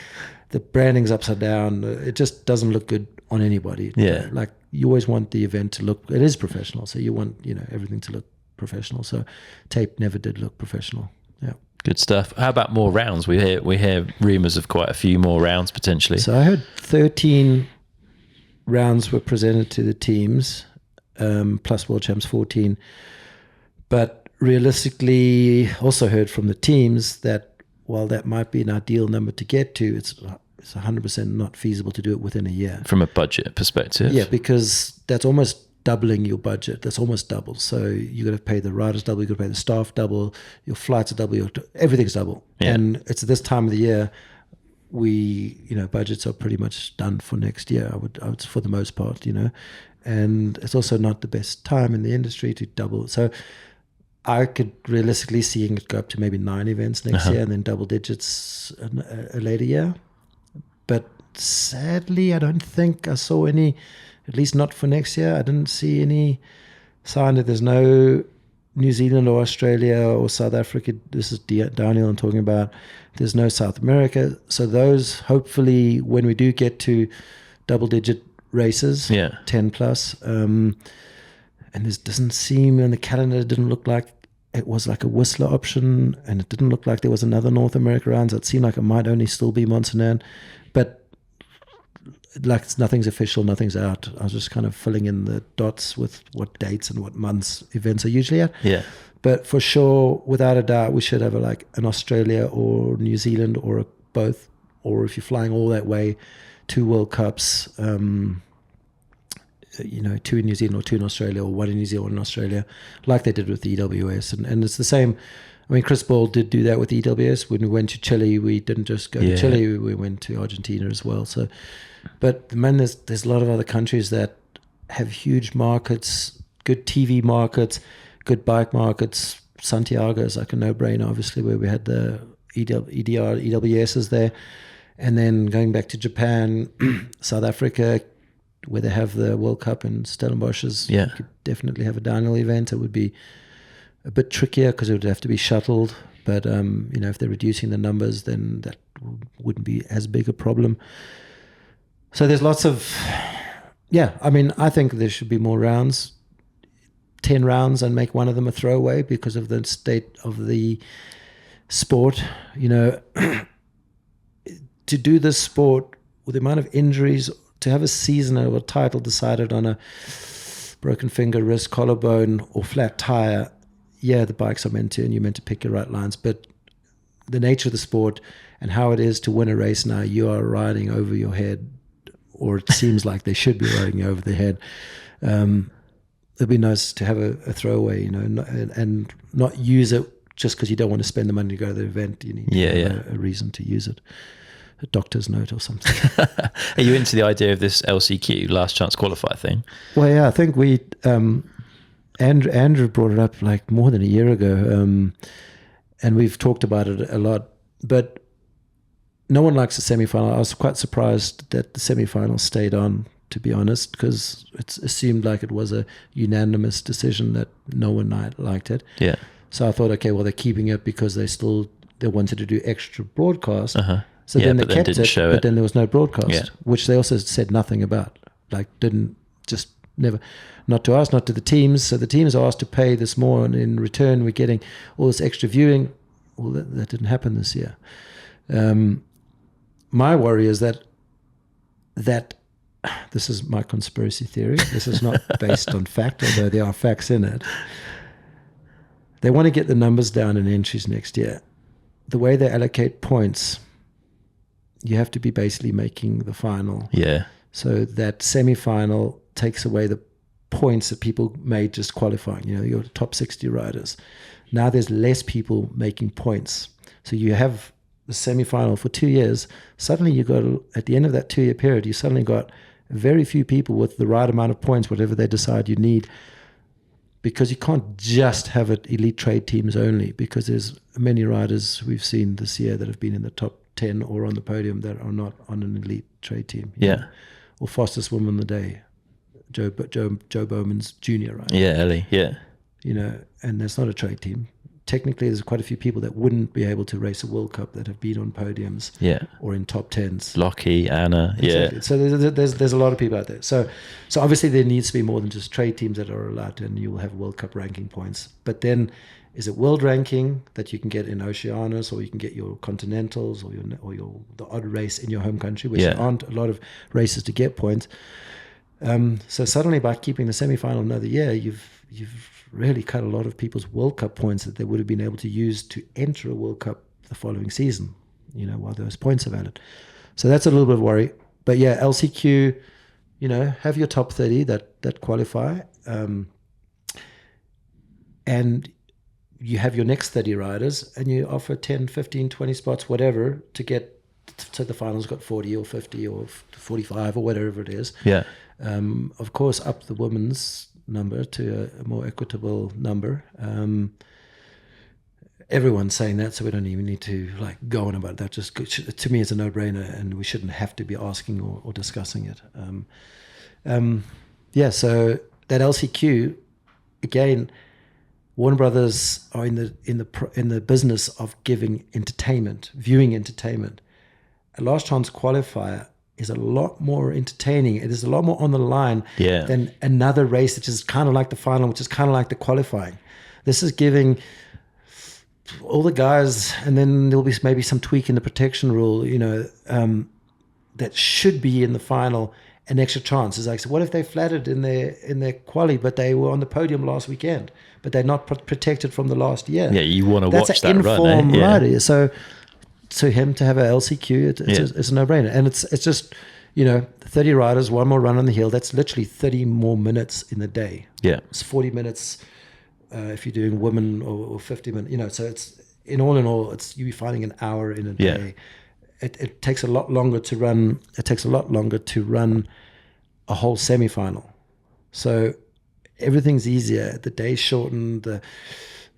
A: The branding's upside down. It just doesn't look good on anybody.
B: Yeah.
A: Like, you always want the event to look, it is professional, so you want, you know, everything to look professional. So tape never did look professional. Yeah.
B: Good stuff. How about more rounds? We hear rumours of quite a few more rounds potentially.
A: So I heard 13 rounds were presented to the teams, plus World Champs 14. But realistically, also heard from the teams that while that might be an ideal number to get to, it's 100% not feasible to do it within a year.
B: From a budget perspective?
A: Yeah, because that's almost doubling your budget. That's almost double. So you got to pay the riders double, you got to pay the staff double, your flights are double, everything's double.
B: Yeah.
A: And it's this time of the year, budgets are pretty much done for next year. I would for the most part, you know, and it's also not the best time in the industry to double. So I could realistically seeing it go up to maybe 9 events next year, and then double digits a later year. But sadly, I don't think I saw any, at least not for next year. I didn't see any sign that there's no New Zealand or Australia or South Africa. This is Downhill I'm talking about. There's no South America. So those, hopefully, when we do get to double-digit races, 10 plus, and this doesn't seem in the calendar, it didn't look like it was like a Whistler option, and it didn't look like there was another North America round. So it seemed like it might only still be Montanan. But like, nothing's official, nothing's out. I was just kind of filling in the dots with what dates and what months events are usually at.
B: Yeah.
A: But for sure, without a doubt, we should have an Australia or New Zealand or both. Or if you're flying all that way, 2 World Cups, 2 in New Zealand or 2 in Australia, or 1 in New Zealand, 1 in Australia, like they did with the EWS. And it's the same. I mean, Chris Ball did do that with the EWS. When we went to Chile, we didn't just go to Chile, we went to Argentina as well. So, but man, there's a lot of other countries that have huge markets, good TV markets, good bike markets. Santiago is like a no-brainer, obviously, where we had the EWSs there. And then going back to Japan, South Africa, where they have the World Cup and Stellenbosch's, you could definitely have a downhill event. It would be a bit trickier because it would have to be shuttled. But, if they're reducing the numbers, then that wouldn't be as big a problem. So there's lots of, I think there should be more rounds, 10 rounds, and make one of them a throwaway because of the state of the sport. To do this sport with the amount of injuries to have a season or a title decided on a broken finger, wrist, collarbone, or flat tire, yeah, the bikes are meant to, and you're meant to pick your right lines. But the nature of the sport and how it is to win a race now, you are riding over your head, or it seems like they should be riding over their head. It'd be nice to have a throwaway, and not use it just because you don't want to spend the money to go to the event. You need to have a reason to use it. A doctor's note or something.
B: Are you into the idea of this LCQ, last chance qualifier thing?
A: Well, yeah, I think we Andrew brought it up like more than a year ago, and we've talked about it a lot. But no one likes the semi-final. I was quite surprised that the semi-final stayed on, to be honest, because it seemed like it was a unanimous decision that no one liked it.
B: Yeah.
A: So I thought, okay, well, they're keeping it because they wanted to do extra broadcast.
B: Uh-huh.
A: So then they kept it, but then there was no broadcast, which they also said nothing about. Like, never, not to us, not to the teams. So the teams are asked to pay this more, and in return, we're getting all this extra viewing. Well, that didn't happen this year. My worry is that this is my conspiracy theory. This is not based on fact, although there are facts in it. They want to get the numbers down in entries next year. The way they allocate points, you have to be basically making the final.
B: Yeah.
A: So that semi-final takes away the points that people made just qualifying, your top 60 riders. Now there's less people making points. So you have the semi-final for 2 years. Suddenly you got, at the end of that 2-year period, you suddenly got very few people with the right amount of points, whatever they decide you need, because you can't just have it elite trade teams only, because there's many riders we've seen this year that have been in the top 10 or on the podium that are not on an elite trade team.
B: Yeah.
A: Or fastest woman of the day, Joe Bowman's junior, right?
B: Yeah, Ellie, yeah.
A: And that's not a trade team. Technically, there's quite a few people that wouldn't be able to race a World Cup that have been on podiums or in top 10s.
B: Lockie, Anna,
A: exactly. So there's a lot of people out there. So obviously there needs to be more than just trade teams that are allowed to, and you will have World Cup ranking points. But then, is it world ranking that you can get in Oceanus, or you can get your Continentals, or the odd race in your home country, which aren't a lot of races to get points. So suddenly, by keeping the semi-final another year, you've really cut a lot of people's World Cup points that they would have been able to use to enter a World Cup the following season, while those points are valid. So that's a little bit of worry. But yeah, LCQ, have your top 30 that qualify, and you have your next 30 riders, and you offer 10, 15, 20 spots, whatever, to get to the finals, got 40 or 50 or 45 or whatever it is.
B: Yeah.
A: Of course, up the women's number to a more equitable number. Everyone's saying that, so we don't even need to go on about that. Just to me, it's a no-brainer, and we shouldn't have to be asking or discussing it. So that LCQ, again, Warner Brothers are in the business of giving entertainment, viewing entertainment. A last chance qualifier is a lot more entertaining. It is a lot more on the line than another race, which is kind of like the final, which is kind of like the qualifying. This is giving all the guys, and then there'll be maybe some tweak in the protection rule, that should be in the final, an extra chance. It's like, so what if they flattered in their quali, but they were on the podium last weekend, but they're not protected from the last year?
B: Yeah, you want to watch that run.
A: That's an informed rider. So to him to have a LCQ, it's a no-brainer. And it's just, 30 riders, one more run on the hill. That's literally 30 more minutes in the day.
B: Yeah.
A: It's 40 minutes if you're doing women, or 50 minutes. So it's in all, it's you finding an hour in a day. It takes a lot longer to run. It takes a lot longer to run a whole semi-final. So everything's easier. The day's shortened.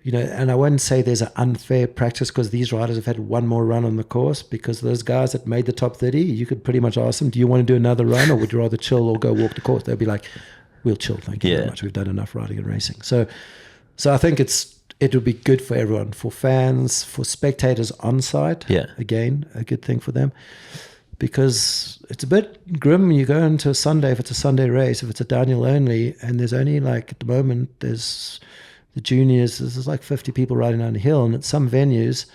A: And I wouldn't say there's an unfair practice, because these riders have had one more run on the course, because those guys that made the top 30, you could pretty much ask them, do you want to do another run, or would you rather chill or go walk the course? They'd be like, we'll chill, thank you very much. We've done enough riding and racing. So I think it would be good for everyone, for fans, for spectators on site. Yeah. Again, a good thing for them, because it's a bit grim. You go into a Sunday, if it's a Sunday race, if it's a downhill only, and there's only at the moment, there's the juniors, there's 50 people riding down the hill, and at some venues,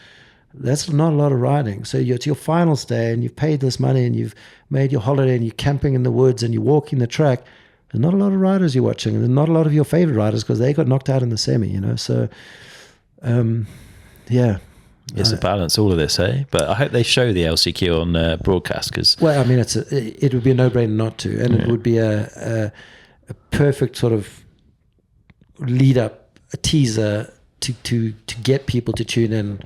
A: That's not a lot of riding. So it's your final day and you've paid this money and you've made your holiday and you're camping in the woods and you're walking the track. There's not a lot of riders you're watching, and there's not a lot of your favorite riders because they got knocked out in the semi, you know. So, yeah.
B: It's a balance, all of this, eh? But I hope they show the LCQ on broadcast because.
A: Well, I mean, it would be a no-brainer not to, and it would be a perfect sort of lead up, a teaser to get people to tune in,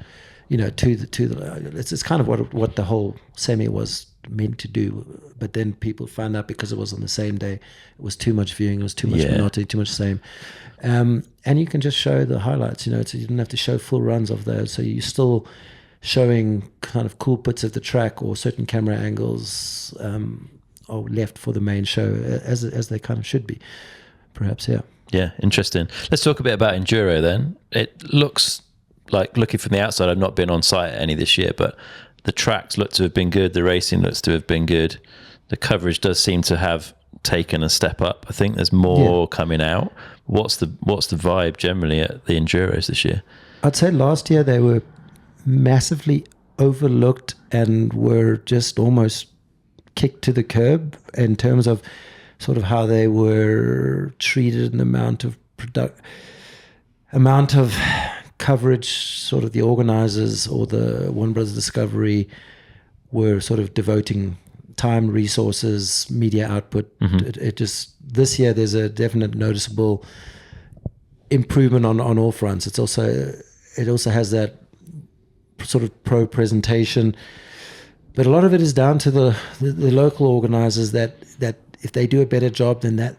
A: you know, to the. It's kind of what the whole semi was meant to do, but then people found out because it was on the same day, it was too much viewing, it was too much monotony, too much same. And you can just show the highlights, you know, so you didn't have to show full runs of those. So you're still showing kind of cool bits of the track or certain camera angles are left for the main show as they kind of should be, perhaps.
B: Yeah, interesting. Let's talk a bit about enduro then. It looks like, looking from the outside, I've not been on site any this year, but the tracks look to have been good. The racing looks to have been good. The coverage does seem to have taken a step up. I think there's more coming out. What's the vibe generally at the Enduros this year?
A: I'd say last year they were massively overlooked and were just almost kicked to the curb in terms of sort of how they were treated and amount of coverage. Sort of the organizers or the Warner Brothers Discovery were sort of devoting time, resources, media output. It just, this year there's a definite noticeable improvement on all fronts. It also has that sort of pro presentation, but a lot of it is down to the local organizers that if they do a better job, then that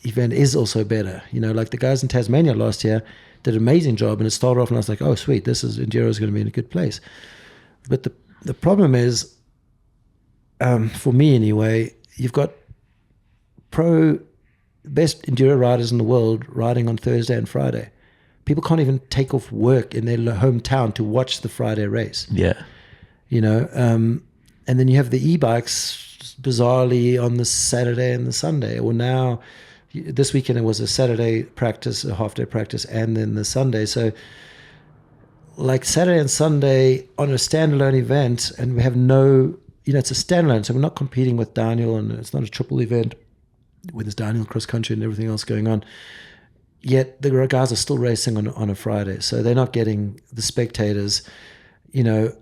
A: event is also better. You know, like the guys in Tasmania last year did an amazing job, and it started off and I was like, oh sweet, Enduro is going to be in a good place. But the problem is, for me anyway, you've got best enduro riders in the world riding on Thursday and Friday. People can't even take off work in their hometown to watch the Friday race.
B: Yeah.
A: You know, and then you have the e-bikes bizarrely on the Saturday and the Sunday. Or now, this weekend it was a Saturday practice, a half-day practice, and then the Sunday. So like Saturday and Sunday on a standalone event, and we have no, you know, it's a standalone, so we're not competing with downhill, and it's not a triple event with this downhill cross country and everything else going on. Yet the guys are still racing on a Friday, so they're not getting the spectators, you know.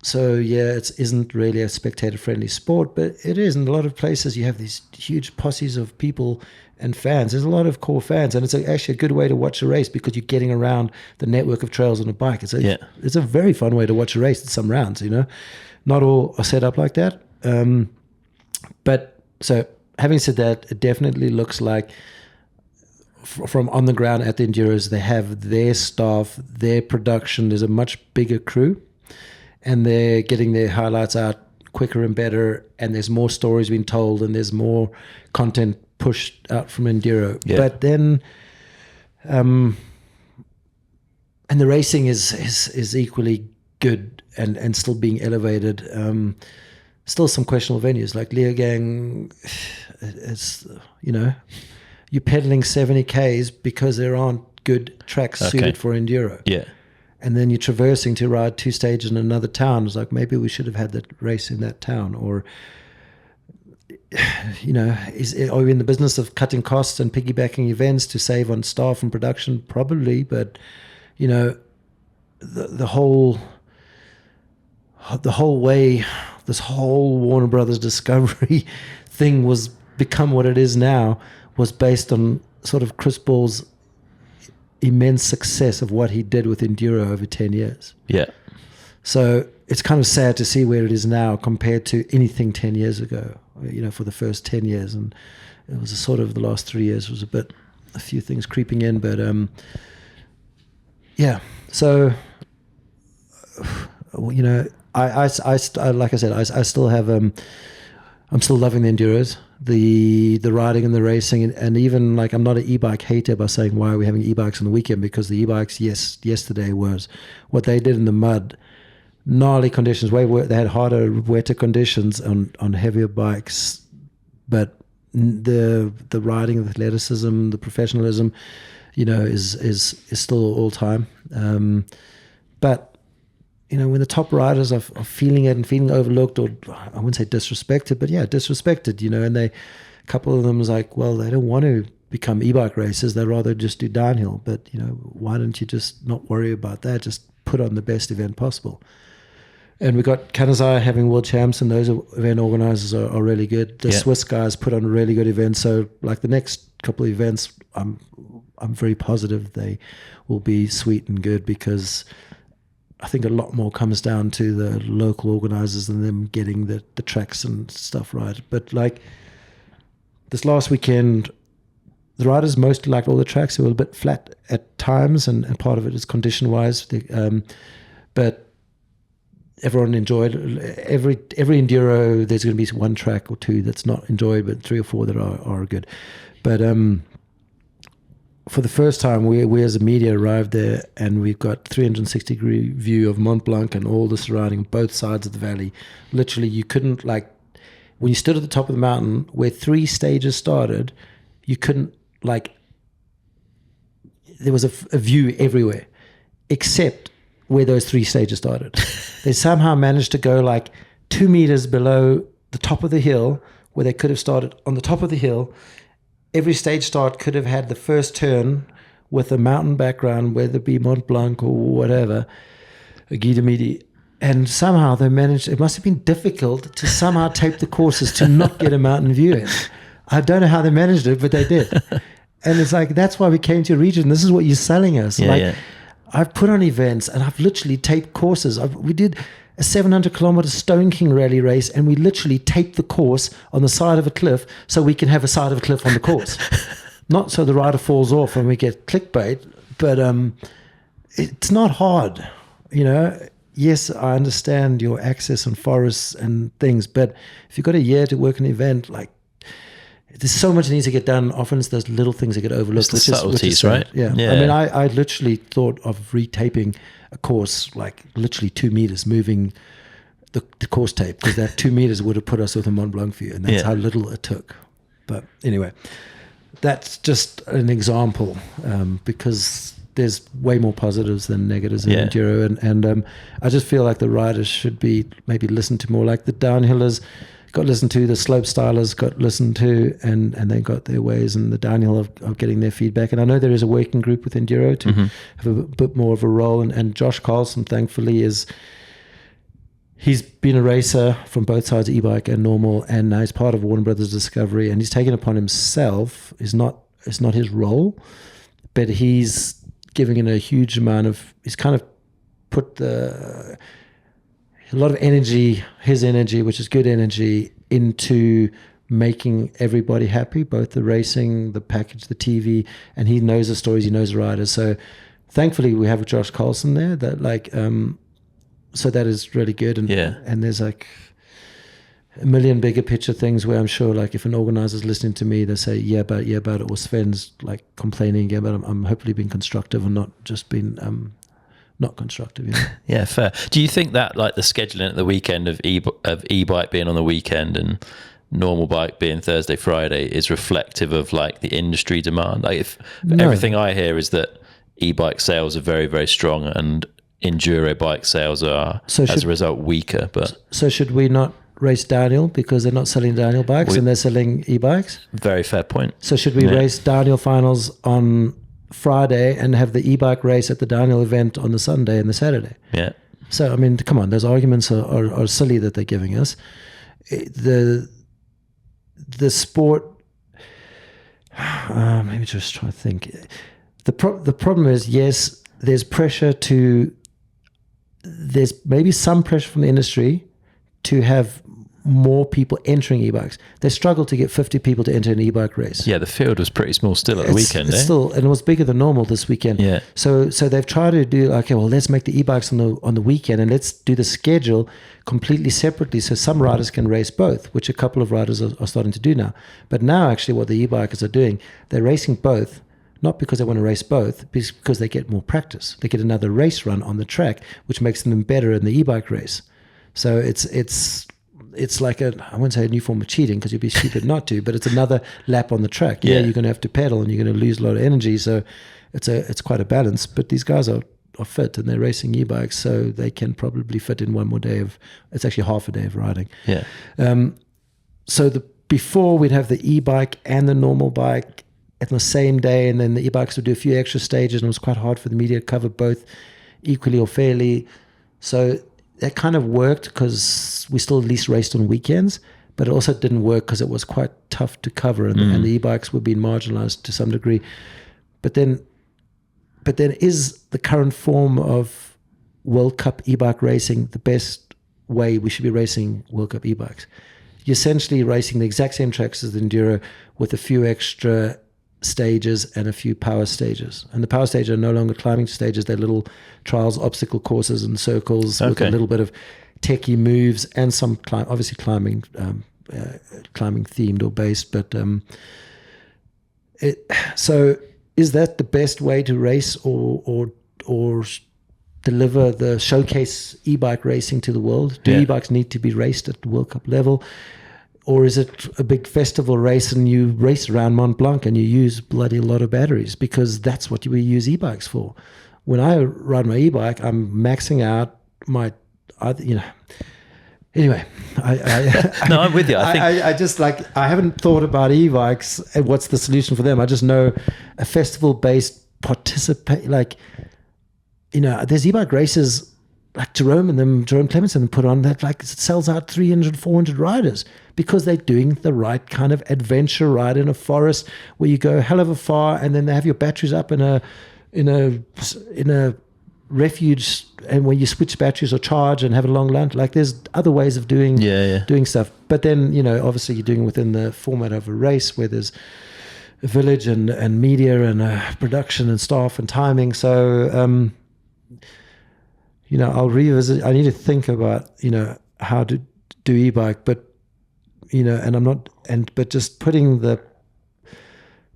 A: So yeah, it isn't really a spectator-friendly sport, but it is. In a lot of places, you have these huge posses of people and fans. There's a lot of core fans, and it's actually a good way to watch a race because you're getting around the network of trails on a bike. It's a very fun way to watch a race in some rounds, you know. Not all are set up like that. But so having said that, it definitely looks like from on the ground at the Enduros, they have their staff, their production. There's a much bigger crew, and they're getting their highlights out quicker and better, and there's more stories being told, and there's more content pushed out from Enduro.
B: Yeah.
A: But then, and the racing is equally good and still being elevated. Still some questionable venues like Leogang. It's, you know, you're pedaling 70 Ks because there aren't good tracks suited for Enduro.
B: Yeah.
A: And then you're traversing to ride 2 stages in another town. It's like, maybe we should have had that race in that town. Or, you know, are we in the business of cutting costs and piggybacking events to save on staff and production? Probably. But, you know, the whole way this whole Warner Brothers Discovery thing was become what it is now was based on sort of Chris Ball's immense success of what he did with Enduro over 10 years.
B: Yeah.
A: So it's kind of sad to see where it is now compared to anything 10 years ago, you know, for the first 10 years. And it was a sort of the last 3 years was a few things creeping in, but yeah. So, you know, I like I said, I still have, I'm still loving the Enduros, the riding and the racing, and even like, I'm not an e-bike hater by saying, why are we having e-bikes on the weekend? Because the e-bikes, yesterday was what they did in the mud, gnarly conditions, they had harder, wetter conditions on heavier bikes, but the riding, the athleticism, the professionalism, you know, is still all time. But when the top riders are feeling it and feeling overlooked, or I wouldn't say disrespected, but yeah, disrespected, and a couple of them is like, well, they don't want to become e-bike racers. They'd rather just do downhill. But, why don't you just not worry about that? Just put on the best event possible. And we got Kanazai having world champs, and those event organizers are really good. The Swiss guys put on a really good event. So like the next couple of events, I'm very positive they will be sweet and good, because I think a lot more comes down to the local organizers and them getting the tracks and stuff right. But like this last weekend, the riders mostly liked all the tracks. They were a bit flat at times, and part of it is condition wise. But everyone enjoyed every enduro. There's going to be one track or two that's not enjoyed, but 3 or 4 that are good. But for the first time, we as a media arrived there, and we've got 360-degree view of Mont Blanc and all the surrounding, both sides of the valley. Literally, you couldn't, like, when you stood at the top of the mountain where 3 stages started, you couldn't, like, there was a view everywhere except where those 3 stages started. They somehow managed to go like 2 meters below the top of the hill, where they could have started on the top of the hill. Every stage start could have had the first turn with a mountain background, whether it be Mont Blanc or whatever, a Guy de Midi. And somehow they managed, it must have been difficult to somehow tape the courses to not get a mountain view in. I don't know how they managed it, but they did. And it's like, that's why we came to a region. This is what you're selling us. I've put on events, and I've literally taped courses. We did a 700-kilometer Stone King rally race, and we literally taped the course on the side of a cliff so we can have a side of a cliff on the course. Not so the rider falls off and we get clickbait, but it's not hard. Yes, I understand your access and forests and things, but if you've got a year to work an event, like, there's so much that needs to get done. Often it's those little things that get overlooked.
B: It's the subtleties, right?
A: Yeah. I mean, I literally thought of retaping a course, like literally 2 meters, moving the course tape, because that 2 meters would have put us with a Mont Blanc view, and that's how little it took. But anyway, that's just an example, because there's way more positives than negatives in enduro, and I just feel like the riders should be maybe listened to more. Like the downhillers got listened to, the slope stylers got listened to, and they got their ways, and the downhill of getting their feedback. And I know there is a working group with enduro to have a bit more of a role, and Josh Carlson, thankfully, he's been a racer from both sides, e-bike and normal, and now he's part of Warner Brothers Discovery, and he's taken upon himself, it's not his role, but he's giving it a huge amount of, he's kind of put a lot of energy, his energy, which is good energy, into making everybody happy, both the racing, the package, the TV, and he knows the stories, he knows the riders. So thankfully we have Josh Carlson there, that like, so that is really good. And there's like a million bigger picture things where I'm sure, like, if an organizer's listening to me, they say, yeah, about it, or Sven's like complaining, yeah, but I'm hopefully being constructive and not just being, not constructive.
B: Yeah, fair. Do you think that, like, the scheduling at the weekend of e-bike being on the weekend and normal bike being Thursday, Friday is reflective of like the industry demand? Like, everything I hear is that e-bike sales are very, very strong, and enduro bike sales are, as a result, weaker. But
A: so should we not race downhill because they're not selling downhill bikes and they're selling e-bikes?
B: Very fair point.
A: So should we race downhill finals on Friday and have the e-bike race at the downhill event on the Sunday and the Saturday?
B: Yeah.
A: So, I mean, come on, those arguments are silly that they're giving us. The sport, maybe just try to think. The problem is, yes, there's maybe some pressure from the industry to have more people entering e-bikes. They struggled to get 50 people to enter an e-bike race.
B: Yeah, the field was pretty small still at the weekend.
A: It's still, and it was bigger than normal this weekend.
B: Yeah.
A: So they've tried to do, okay, well, let's make the e-bikes on the weekend, and let's do the schedule completely separately, so some riders can race both, which a couple of riders are starting to do now. But now, actually, what the e-bikers are doing, they're racing both, not because they want to race both, because they get more practice. They get another race run on the track, which makes them better in the e-bike race. So it's like I wouldn't say a new form of cheating, because you'd be stupid not to, but it's another lap on the track. Yeah, you're going to have to pedal and you're going to lose a lot of energy. So it's quite a balance. But these guys are are fit and they're racing e-bikes, so they can probably fit in one more day of, it's actually half a day of riding.
B: Yeah.
A: So before we'd have the e-bike and the normal bike at the same day, and then the e-bikes would do a few extra stages, and it was quite hard for the media to cover both equally or fairly. So that kind of worked because we still at least raced on weekends, but it also didn't work because it was quite tough to cover, and the e-bikes were being marginalized to some degree. But then is the current form of World Cup e-bike racing the best way we should be racing World Cup e-bikes? You're essentially racing the exact same tracks as the Enduro with a few extra stages and a few power stages. And the power stages are no longer climbing stages. They're little trials, obstacle courses and circles with a little bit of techie moves and some obviously climbing themed or based. But so is that the best way to race or deliver the showcase e-bike racing to the world? Do e-bikes need to be raced at the World Cup level? Or is it a big festival race and you race around Mont Blanc and you use bloody a lot of batteries? Because that's what we use e-bikes for. When I ride my e-bike, I'm maxing out my, anyway.
B: No, I'm with you.
A: I just I haven't thought about e-bikes and what's the solution for them. I just know a festival-based there's e-bike races like Jerome Clemenson put on that it sells out 300, 400 riders because they're doing the right kind of adventure ride in a forest where you go a hell of a far, and then they have your batteries up in a refuge, and where you switch batteries or charge and have a long lunch. There's other ways of doing stuff. But then, obviously you're doing it within the format of a race where there's a village and media and production and staff and timing. So, I'll revisit. I need to think about, how to do e-bike, but, but just putting the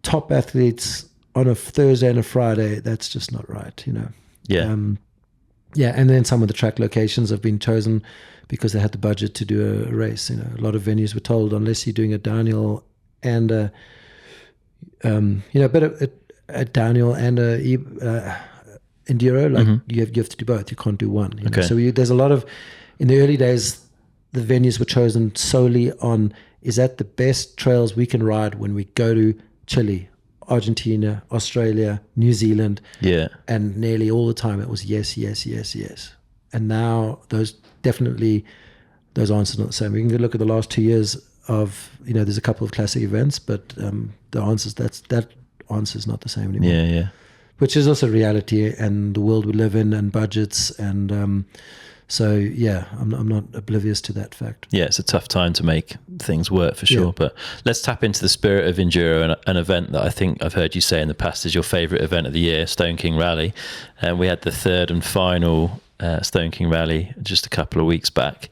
A: top athletes on a Thursday and a Friday, that's just not right,
B: Yeah.
A: And then some of the track locations have been chosen because they had the budget to do a race. A lot of venues were told, unless you're doing a downhill and a downhill and a enduro, you have to do both. You can't do one.
B: Okay.
A: So there's a lot of, in the early days, the venues were chosen solely on, is that the best trails we can ride when we go to Chile, Argentina, Australia, New Zealand.
B: Yeah.
A: And nearly all the time it was yes. And now those answers are not the same. We can look at the last 2 years of, there's a couple of classic events, but the answers, that answer is not the same anymore.
B: Yeah.
A: Which is also reality and the world we live in and budgets. And I'm not oblivious to that fact.
B: Yeah, it's a tough time to make things work for sure.
A: Yeah.
B: But let's tap into the spirit of enduro, and an event that I think I've heard you say in the past is your favourite event of the year, Stone King Rally. And we had the third and final Stone King Rally just a couple of weeks back.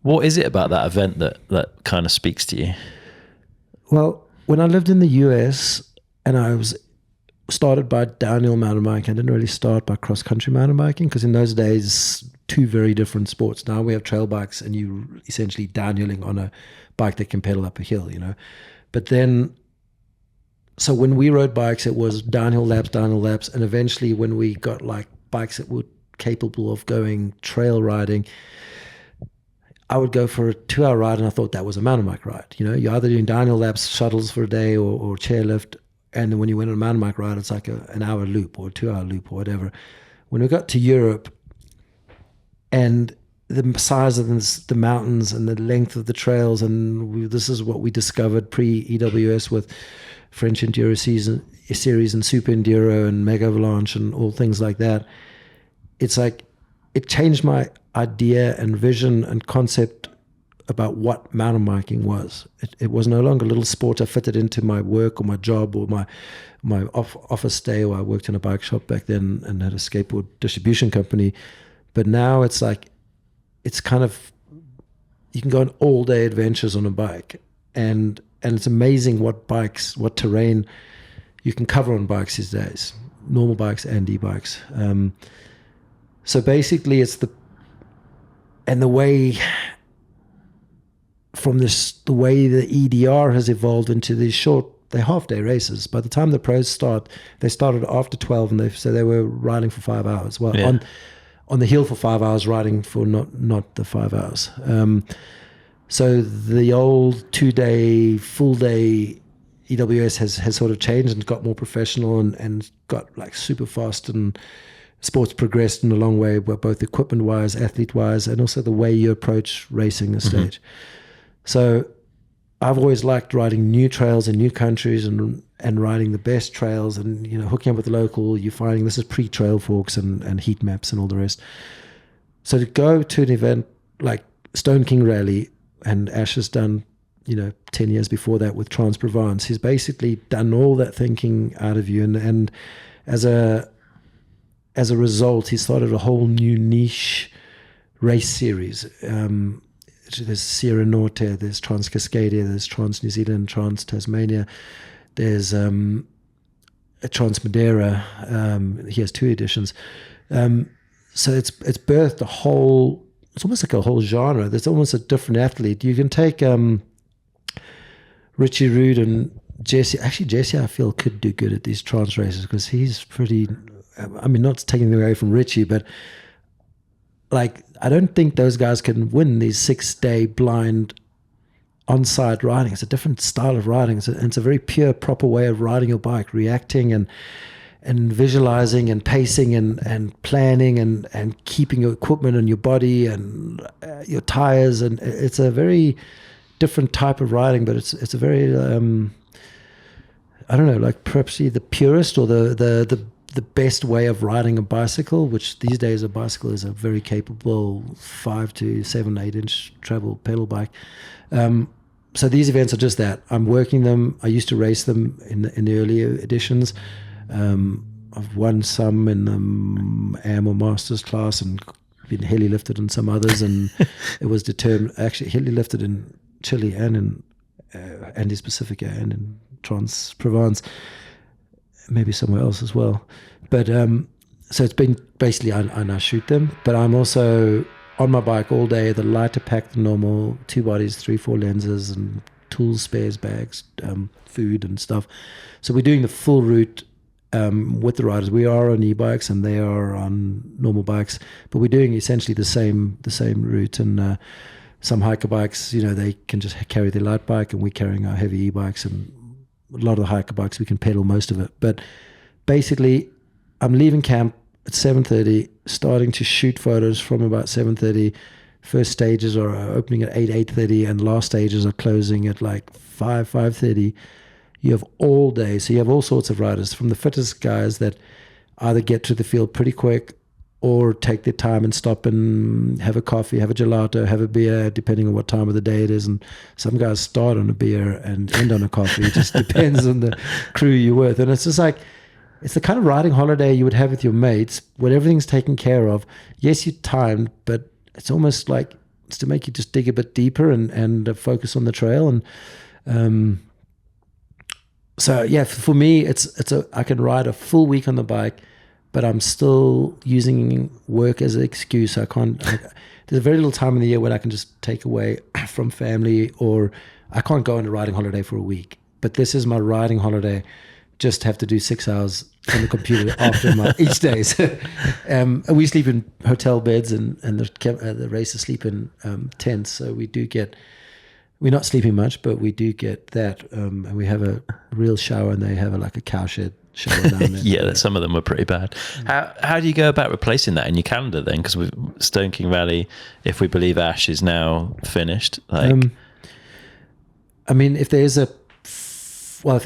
B: What is it about that event that kind of speaks to you?
A: Well, when I lived in the US and I was started by downhill mountain biking, I didn't really start by cross-country mountain biking, because in those days, two very different sports. Now we have trail bikes and you essentially downhilling on a bike that can pedal up a hill, But then, so when we rode bikes, it was downhill laps. And eventually when we got bikes that were capable of going trail riding, I would go for a 2-hour ride and I thought that was a mountain bike ride. You're either doing downhill laps, shuttles for a day or chairlift. And then when you went on a mountain bike ride, it's like an hour loop or a 2-hour loop or whatever. When we got to Europe and the size of the mountains and the length of the trails, and this is what we discovered pre-EWS with French Enduro series and Super Enduro and Mega Avalanche and all things like that. It's it changed my idea and vision and concept about what mountain biking was. It was no longer a little sport I fitted into my work or my job or my office day, or I worked in a bike shop back then and had a skateboard distribution company. But now it's kind of, you can go on all day adventures on a bike, and it's amazing what terrain you can cover on bikes these days, normal bikes and e-bikes. So basically it's the way the EDR has evolved into these short they're half-day races. By the time the pros start, they started after 12, and so they were riding for 5 hours. Well, on the hill for 5 hours, riding for not the 5 hours. So the old 2-day, full-day EWS has sort of changed and got more professional and got like super fast, and sports progressed in a long way, both equipment-wise, athlete-wise, and also the way you approach racing the stage. So I've always liked riding new trails in new countries and riding the best trails, and hooking up with the local. You're finding this is pre-trail forks and heat maps and all the rest. So to go to an event like Stone King Rally, and Ash has done 10 years before that with Trans-Provence, he's basically done all that thinking out of you, and as a result, he started a whole new niche race series. There's Sierra Norte, there's Trans-Cascadia, there's Trans-New Zealand, Trans-Tasmania, there's a Trans-Madeira. He has 2 editions. So it's birthed a whole, it's almost like a whole genre. There's almost a different athlete. You can take Richie Rood and Jesse. Actually, Jesse, I feel, could do good at these trans races because he's pretty, I mean, not taking away from Richie, but like, I don't think those guys can win these 6-day blind on-site riding. It's a different style of riding. It's a very pure, proper way of riding your bike, reacting and visualizing and pacing and planning and keeping your equipment and your body and your tires. And it's a very different type of riding, but it's a very, I don't know, like perhaps the purest or the best way of riding a bicycle, which these days a bicycle is a very capable 5 to 7, 8 inch travel pedal bike. So these events are just that. I'm working them. I used to race them in the earlier editions. I've won some in the AM or Masters class and been heli lifted in some others, and it was determined. Actually, heli lifted in Chile and in Andes Pacifica and in Trans-Provence, maybe somewhere else as well. But so it's been basically I now shoot them, but I'm also on my bike all day, the lighter pack than normal, 2 bodies, 3-4 lenses, and tools, spares, bags, food and stuff. So we're doing the full route with the riders. We are on e-bikes and they are on normal bikes, but we're doing essentially the same route. And some hiker bikes, they can just carry their light bike, and we're carrying our heavy e-bikes, and a lot of the hiker bikes we can pedal most of it. But basically, I'm leaving camp at 7:30, starting to shoot photos from about 7:30. First stages are opening at 8:30, and last stages are closing at like 5:30. You have all day, so you have all sorts of riders, from the fittest guys that either get to the field pretty quick or take their time and stop and have a coffee, have a gelato, have a beer, depending on what time of the day it is. And some guys start on a beer and end on a coffee. It just depends on the crew you're with. And it's just like, it's the kind of riding holiday you would have with your mates when everything's taken care of. Yes, you're timed, but it's almost like it's to make you just dig a bit deeper and focus on the trail. And so yeah, for me, I can ride a full week on the bike, but I'm still using work as an excuse. There's very little time in the year when I can just take away from family, or I can't go on a riding holiday for a week. But this is my riding holiday. Just have to do 6 hours on the computer after each day. And we sleep in hotel beds, and the racers sleep in tents. So we're not sleeping much, but we do get that. And we have a real shower, and they have a cow shed shower down there.
B: Yeah, some of them were pretty bad. How do you go about replacing that in your calendar then? Because with Stone King Rally, if we believe Ash is now finished, I mean, if they're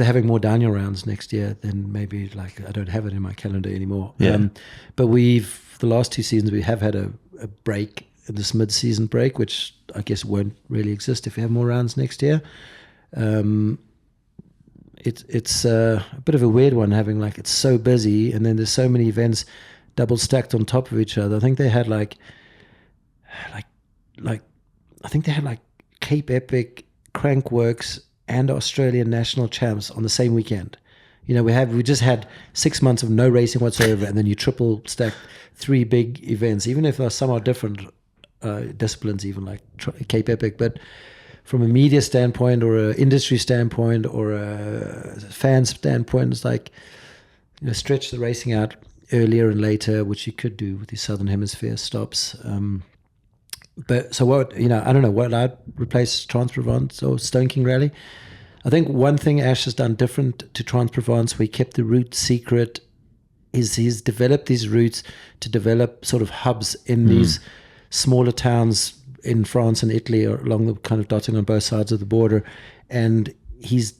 B: having more Downhill rounds next year, then maybe I don't have it in my calendar anymore.
A: Yeah. But the last 2 seasons, we have had a break, this mid-season break, which I guess won't really exist if we have more rounds next year. It's a bit of a weird one, having it's so busy, and then there's so many events double stacked on top of each other. I think they had Cape Epic, Crankworks, and Australian national champs on the same weekend. We just had 6 months of no racing whatsoever, and then you triple stack 3 big events, even if they're somewhat different disciplines, even like Cape Epic. But from a media standpoint or an industry standpoint or a fan standpoint, it's like, stretch the racing out earlier and later, which you could do with the Southern Hemisphere stops. But so what, I don't know what I'd replace Trans-Provence or Stone King Rally. I think one thing Ash has done different to Trans-Provence, where he kept the route secret, is he's developed these routes to develop sort of hubs in these smaller towns in France and Italy, or along the kind of dotting on both sides of the border. And he's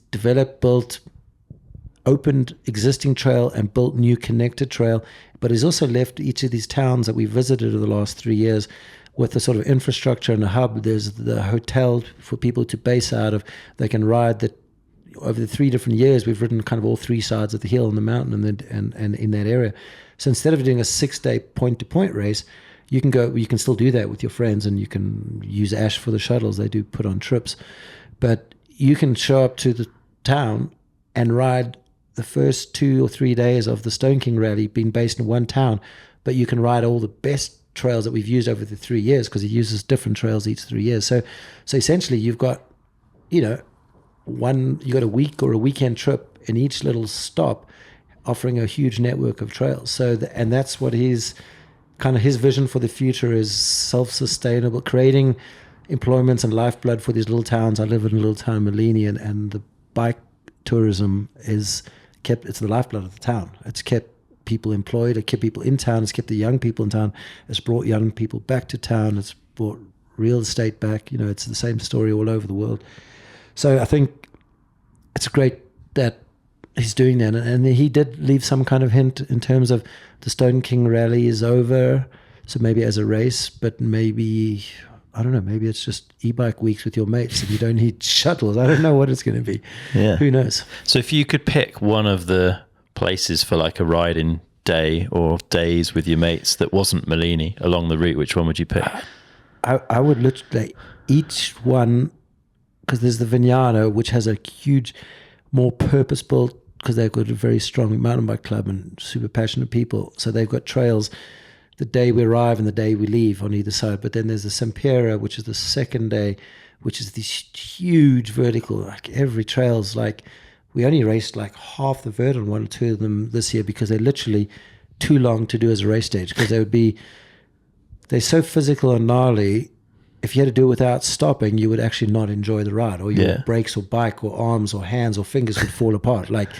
A: opened existing trail and built new connected trail, but he's also left each of these towns that we visited over the last 3 years with a sort of infrastructure and a hub. There's the hotel for people to base out of. They can ride that. Over the 3 different years, we've ridden kind of all 3 sides of the hill and the mountain and in that area. So instead of doing a 6-day point-to-point race, you can still do that with your friends, and you can use Ash for the shuttles. They do put on trips. But you can show up to the town and ride the first 2 or 3 days of the Stone King Rally being based in one town, but you can ride all the best trails that we've used over the 3 years, because he uses different trails each 3 years. So essentially you've got, you got a week or a weekend trip in each little stop, offering a huge network of trails. So and that's what his vision for the future is: self-sustainable, creating employments and lifeblood for these little towns. I live in a little town, Malini, and the bike tourism it's the lifeblood of the town. It's kept people employed, it kept people in town, it's kept the young people in town, it's brought young people back to town, it's brought real estate back. It's the same story all over the world. So I think it's great that he's doing that. And he did leave some kind of hint in terms of the Stone King Rally is over, so maybe as a race, but maybe, I don't know, maybe it's just e-bike weeks with your mates and you don't need shuttles. I don't know what it's going to be.
B: Yeah.
A: Who knows?
B: So if you could pick one of the places for like a riding day or days with your mates that wasn't Malini along the route, which one would you pick?
A: I would literally, each one, because there's the Vignano, which has a huge, more purpose-built, because they've got a very strong mountain bike club and super passionate people. So they've got trails the day we arrive and the day we leave on either side. But then there's the Sempera, which is the second day, which is this huge vertical. Like every trail's like, we only raced like half the vert on 1 or 2 of them this year, because they're literally too long to do as a race stage, because they're so physical and gnarly. If you had to do it without stopping, you would actually not enjoy the ride, or your brakes or bike or arms or hands or fingers would fall apart. Like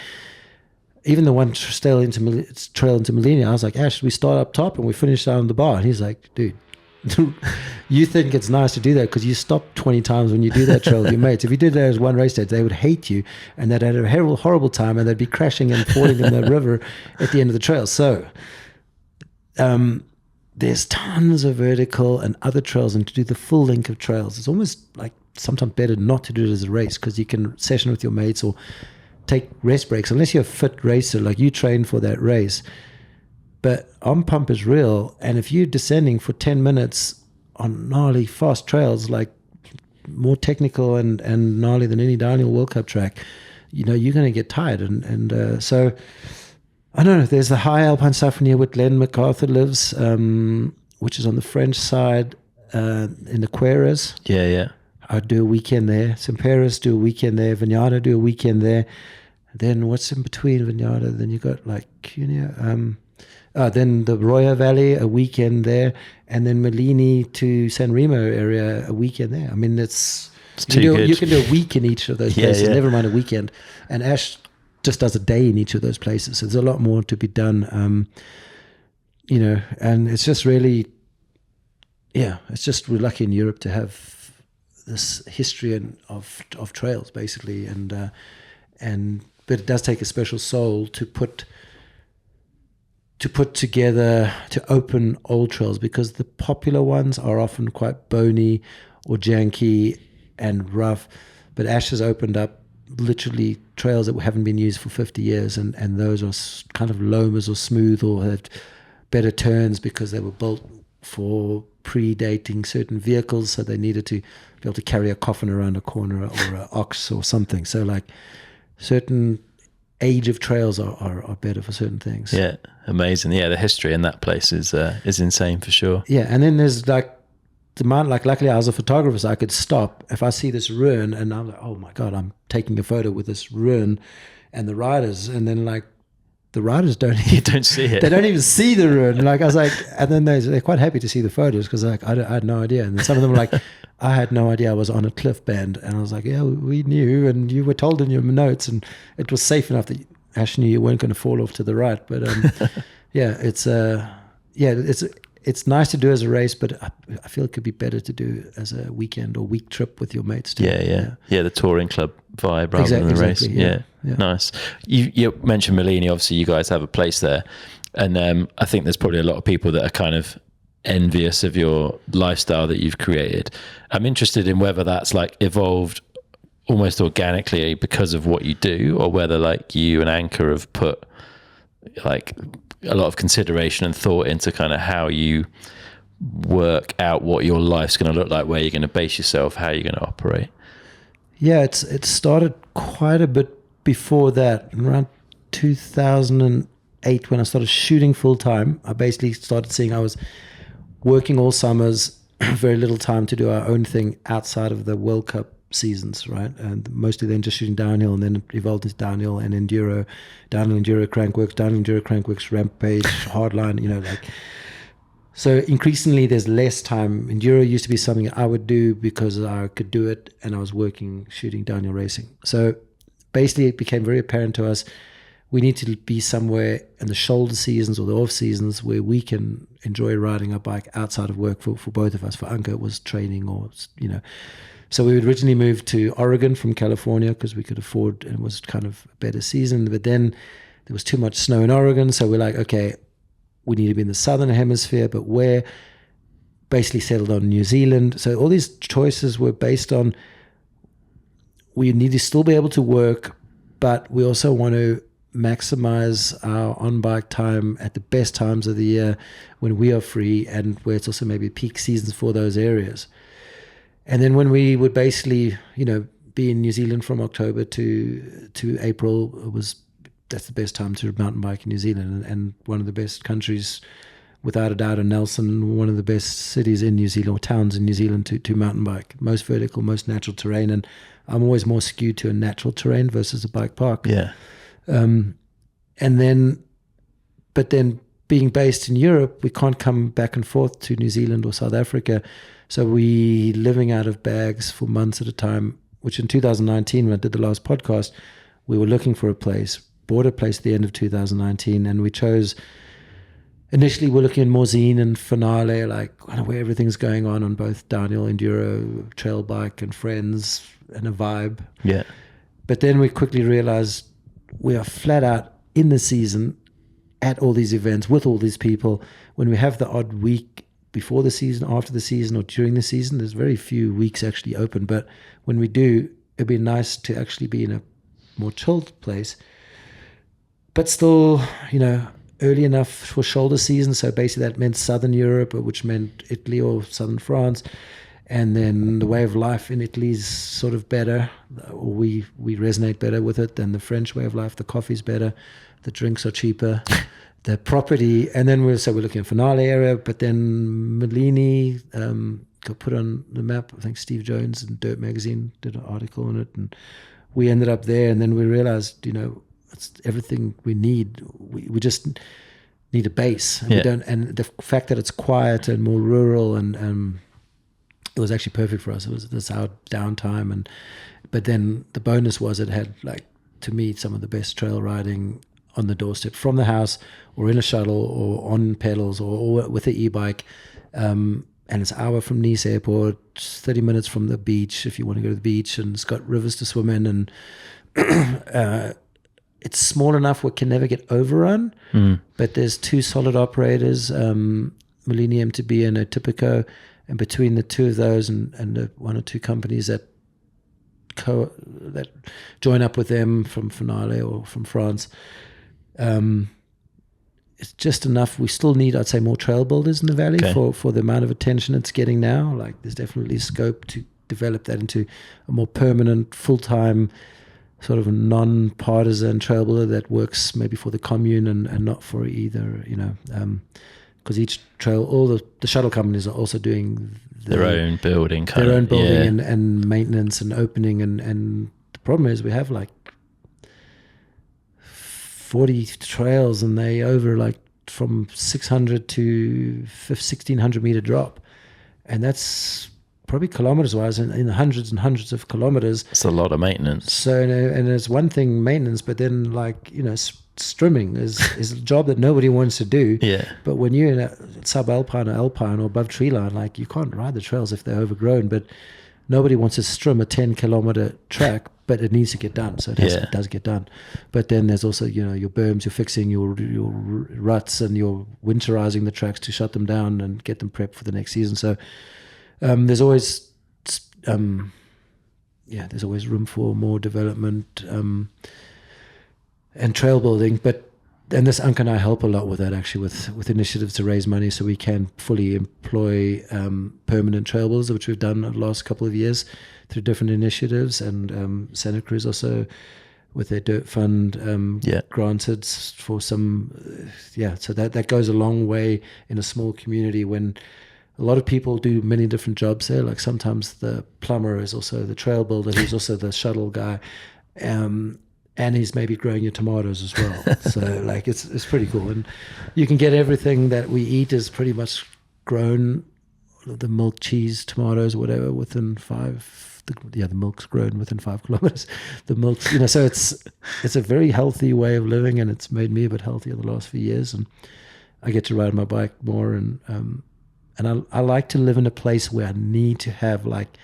A: even the one trail into Malini, I was like, Ash, we start up top and we finish down the bar. And he's like, dude, you think it's nice to do that because you stop 20 times when you do that trail with your mates. If you did that as one race day, they would hate you, and they'd have a horrible time, and they'd be crashing and falling in the river at the end of the trail. So there's tons of vertical and other trails, and to do the full length of trails, it's almost like sometimes better not to do it as a race, because you can session with your mates or take rest breaks, unless you're a fit racer, like you train for that race. But on pump is real, and if you're descending for 10 minutes on gnarly fast trails, like more technical and gnarly than any downhill World Cup track, you're going to get tired. And so I don't know, there's the high alpine stuff near where Glenn MacArthur lives, which is on the French side, in the Queras.
B: Yeah.
A: I'd do a weekend there. Semperas, do a weekend there. Vignana, do a weekend there. Then what's in between Vignana? Then you got like Cunha, then the Roya Valley, a weekend there, and then Malini to San Remo area, a weekend there. I mean, you can do a week in each of those places, never mind a weekend. And Ash just does a day in each of those places. So there's a lot more to be done, and it's just really, it's just we're lucky in Europe to have this history of trails, basically, but it does take a special soul to put together, to open old trails, because the popular ones are often quite bony or janky and rough. But Ash has opened up literally trails that haven't been used for 50 years, and those are kind of loamers or smooth or had better turns because they were built for predating certain vehicles, so they needed to be able to carry a coffin around a corner or an ox or something. So like certain age of trails are better for certain things.
B: Yeah, amazing. Yeah, the history in that place is insane for sure.
A: Yeah, and then there's like the amount, like, luckily I was a photographer, so I could stop. If I see this ruin and I'm like, oh my God, I'm taking a photo with this ruin and the riders, and then like the riders
B: You don't see it.
A: they don't even see the ruin. Like I was like, and then they're quite happy to see the photos because like I had no idea. And then some of them were like, I had no idea I was on a cliff bend, and I was like, yeah, we knew, and you were told in your notes, and it was safe enough that Ash knew you weren't going to fall off to the right. But yeah, it's nice to do as a race, but I feel it could be better to do as a weekend or week trip with your mates too.
B: Yeah. The touring club vibe rather than the race. Yeah. Nice. You mentioned Malini. Obviously, you guys have a place there, and I think there's probably a lot of people that are kind of envious of your lifestyle that you've created. I'm interested in whether that's like evolved almost organically because of what you do, or whether like you and Anchor have put like a lot of consideration and thought into kind of how you work out what your life's going to look like, where you're going to base yourself, how you're going to operate.
A: Yeah, it started quite a bit before that. Around 2008, when I started shooting full time, I basically started seeing I was working all summers, very little time to do our own thing outside of the World Cup seasons, right? And mostly then just shooting downhill, and then it evolved into downhill and enduro, downhill enduro crankworks, rampage, hardline, like. So increasingly there's less time. Enduro used to be something I would do because I could do it, and I was working shooting downhill racing. So basically it became very apparent to us we need to be somewhere in the shoulder seasons or the off seasons where we can enjoy riding our bike outside of work for both of us. For Anka, it was training, or So we originally moved to Oregon from California because we could afford, and it was kind of a better season. But then there was too much snow in Oregon, so we're like, okay, we need to be in the southern hemisphere, but where? Basically settled on New Zealand. So all these choices were based on we need to still be able to work, but we also want to maximize our on-bike time at the best times of the year when we are free, and where it's also maybe peak seasons for those areas. And then when we would basically, be in New Zealand from October to April, that's the best time to mountain bike in New Zealand, and one of the best countries, without a doubt, in Nelson, one of the best cities in New Zealand, or towns in New Zealand to mountain bike. Most vertical, most natural terrain, and I'm always more skewed to a natural terrain versus a bike park.
B: Yeah.
A: But then being based in Europe, we can't come back and forth to New Zealand or South Africa. So we living out of bags for months at a time, which in 2019, when I did the last podcast, we were looking for a place, bought a place at the end of 2019, and we chose, initially we're looking at Morzine and Finale, like where everything's going on both downhill, enduro, trail bike and friends and a vibe.
B: Yeah.
A: But then we quickly realized we are flat out in the season at all these events with all these people. When we have the odd week before the season, after the season, or during the season, there's very few weeks actually open. But when we do, it'd be nice to actually be in a more chilled place, but still, early enough for shoulder season. So basically that meant Southern Europe, which meant Italy or Southern France. And then the way of life in Italy is sort of better. We resonate better with it than the French way of life. The coffee's better. The drinks are cheaper. The property. And then we're looking at Finale area. But then Malini got put on the map. I think Steve Jones and Dirt Magazine did an article on it. And we ended up there. And then we realized, it's everything we need. We just need a base. And, and the fact that it's quiet and more rural and it was actually perfect for us. This our downtime, but then the bonus was it had, like, to me, some of the best trail riding on the doorstep from the house, or in a shuttle, or on pedals, or with an e-bike. And it's an hour from Nice Airport, 30 minutes from the beach if you want to go to the beach, and it's got rivers to swim in, and it's small enough where it can never get overrun. But there's two solid operators, Malini MTB and Typico. And between the two of those and the one or two companies that join up with them from Finale or from France, it's just enough. We still need, I'd say, more trail builders in the valley for the amount of attention it's getting now. Like, there's definitely scope to develop that into a more permanent, full-time, sort of non-partisan trail builder that works maybe for the commune and not for either, because each trail, all the shuttle companies are also doing
B: their own building,
A: and maintenance and opening. And the problem is we have like 40 trails, and they over like from 600 to 1600 meter drop, and that's probably kilometers wise in hundreds and hundreds of kilometers.
B: It's a lot of maintenance.
A: So, and it's one thing maintenance, but then like, strimming is a job that nobody wants to do.
B: Yeah.
A: But when you're in a subalpine or alpine or above tree line, like you can't ride the trails if they're overgrown, but nobody wants to strim a 10-kilometer track, but it needs to get done. So it does get done. But then there's also, your berms, you're fixing your ruts, and you're winterizing the tracks to shut them down and get them prepped for the next season. So there's always there's always room for more development and trail building. And this Anke and I help a lot with that, actually, with initiatives to raise money so we can fully employ permanent trail builders, which we've done the last couple of years through different initiatives. And Santa Cruz also with their dirt fund granted for some so that goes a long way in a small community when a lot of people do many different jobs there. Like sometimes the plumber is also the trail builder, who's also the shuttle guy, and he's maybe growing your tomatoes as well. So like it's pretty cool, and you can get everything that we eat is pretty much grown, the milk, cheese, tomatoes, whatever, within the milk's grown within 5 kilometers. The milk's, so it's a very healthy way of living, and it's made me a bit healthier the last few years, and I get to ride my bike more, and I like to live in a place where I need to have like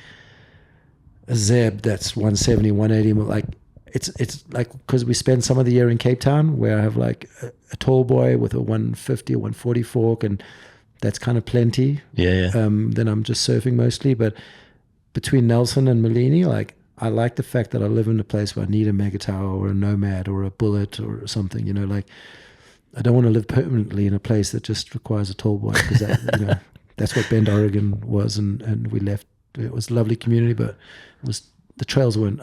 A: a Zeb that's 170, 180. Like it's like, because we spend some of the year in Cape Town where I have like a tall boy with a 150 or 140 fork, and that's kind of plenty. Then I'm just surfing mostly. But between Nelson and Malini, like I like the fact that I live in a place where I need a Mega Tower or a Nomad or a Bullet or something. Like I don't want to live permanently in a place that just requires a tall boy, because that, that's what Bend, Oregon was, and we left. It was a lovely community, but the trails weren't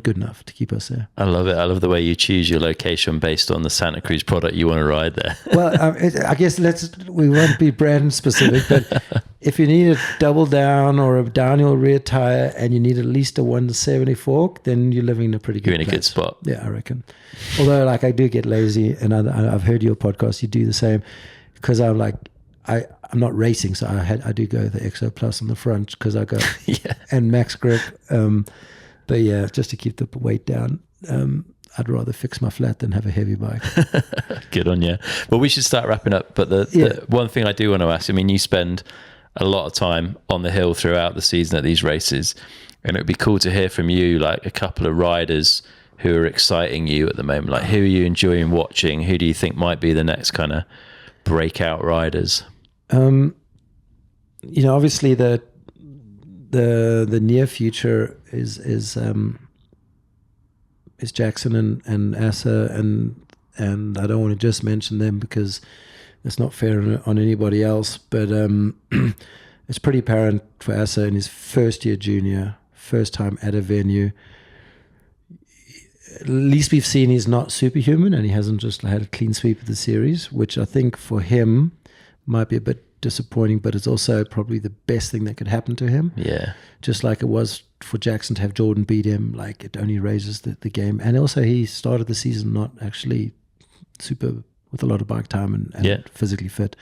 A: good enough to keep us there.
B: I love it. I love the way you choose your location based on the Santa Cruz product you want to ride there.
A: Well, I guess we won't be brand specific, but if you need a double down or a downhill rear tire and you need at least a 170 fork, then you're living in a pretty good
B: You're in a good spot.
A: Yeah, I reckon. Although, like, I do get lazy, and I've heard your podcast, you do the same, because I'm like, I'm not racing, so I do go the Exo Plus on the front, because I go and max grip. But yeah, just to keep the weight down, I'd rather fix my flat than have a heavy bike.
B: Good on you. Well, we should start wrapping up. But the one thing I do want to ask, I mean, you spend a lot of time on the hill throughout the season at these races, and it'd be cool to hear from you, like a couple of riders who are exciting you at the moment. Like, who are you enjoying watching? Who do you think might be the next kind of breakout riders?
A: Obviously the near future is Jackson and Asa, and I don't want to just mention them because it's not fair on anybody else, but it's pretty apparent for Asa in his first year junior, first time at a venue. At least we've seen he's not superhuman, and he hasn't just had a clean sweep of the series, which I think for him might be a bit disappointing, but it's also probably the best thing that could happen to him.
B: Yeah.
A: Just like it was for Jackson to have Jordan beat him, like it only raises the game. And also he started the season not actually super with a lot of bike time and physically fit.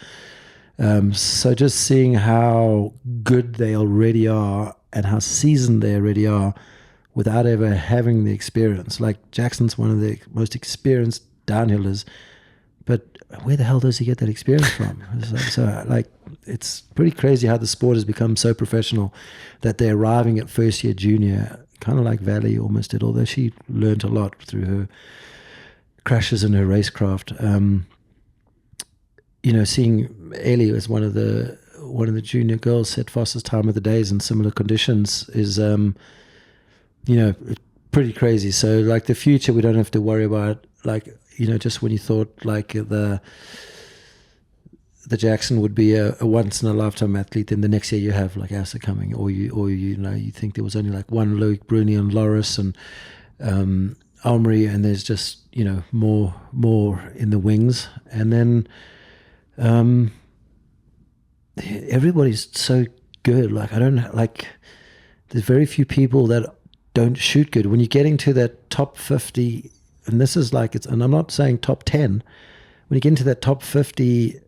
A: So just seeing how good they already are and how seasoned they already are without ever having the experience. Like Jackson's one of the most experienced downhillers, but where the hell does he get that experience from? So like, it's pretty crazy how the sport has become so professional that they're arriving at first year junior, kind of like Valley almost did, although she learned a lot through her crashes in her racecraft. Seeing Ellie as one of the junior girls set fastest time of the days in similar conditions is, pretty crazy. So like the future, we don't have to worry about, like, just when you thought like the Jackson would be a once in a lifetime athlete, then the next year you have like Asa coming, or you think there was only like one Loic Bruni and Loris and Almery, and there's just more in the wings. And then everybody's so good. Like I don't like. There's very few people that don't shoot good. When you're getting to that top 50, and this is like and I'm not saying top 10. When you get into that top 50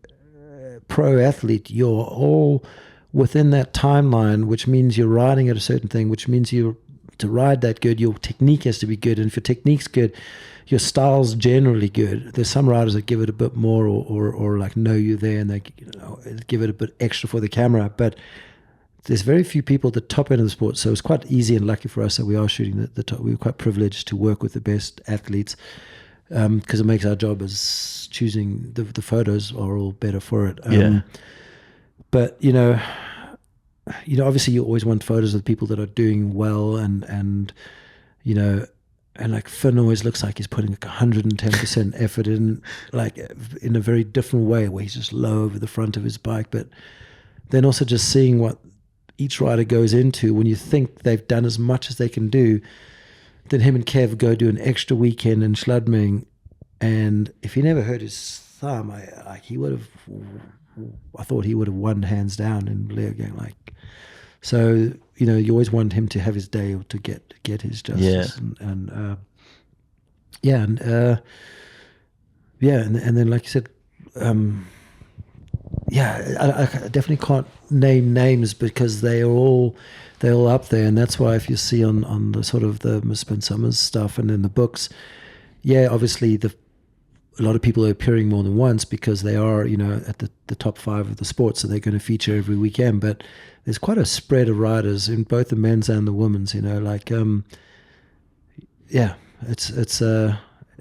A: pro athlete, you're all within that timeline, which means you're riding at a certain thing, which means to ride that good, your technique has to be good. And if your technique's good, your style's generally good. There's some riders that give it a bit more or like know you're there and they give it a bit extra for the camera. But there's very few people at the top end of the sport. So it's quite easy and lucky for us that we are shooting the top. We're quite privileged to work with the best athletes because it makes our job as choosing the photos are all better for it. But, obviously you always want photos of people that are doing well and like Finn always looks like he's putting like 110% effort in, like in a very different way where he's just low over the front of his bike. But then also just seeing what each rider goes into when you think they've done as much as they can do, then him and Kev go do an extra weekend in Schladming. And if he never hurt his thumb, I thought he would have won hands down in Leogang. Like, so, you always want him to have his day or to get his justice. And then like you said, I definitely can't name names because they're all up there, and that's why if you see on the sort of the Miss Ben Summers stuff and in the books, obviously a lot of people are appearing more than once because they are at the top 5 of the sport, so they're going to feature every weekend. But there's quite a spread of riders in both the men's and the women's. It's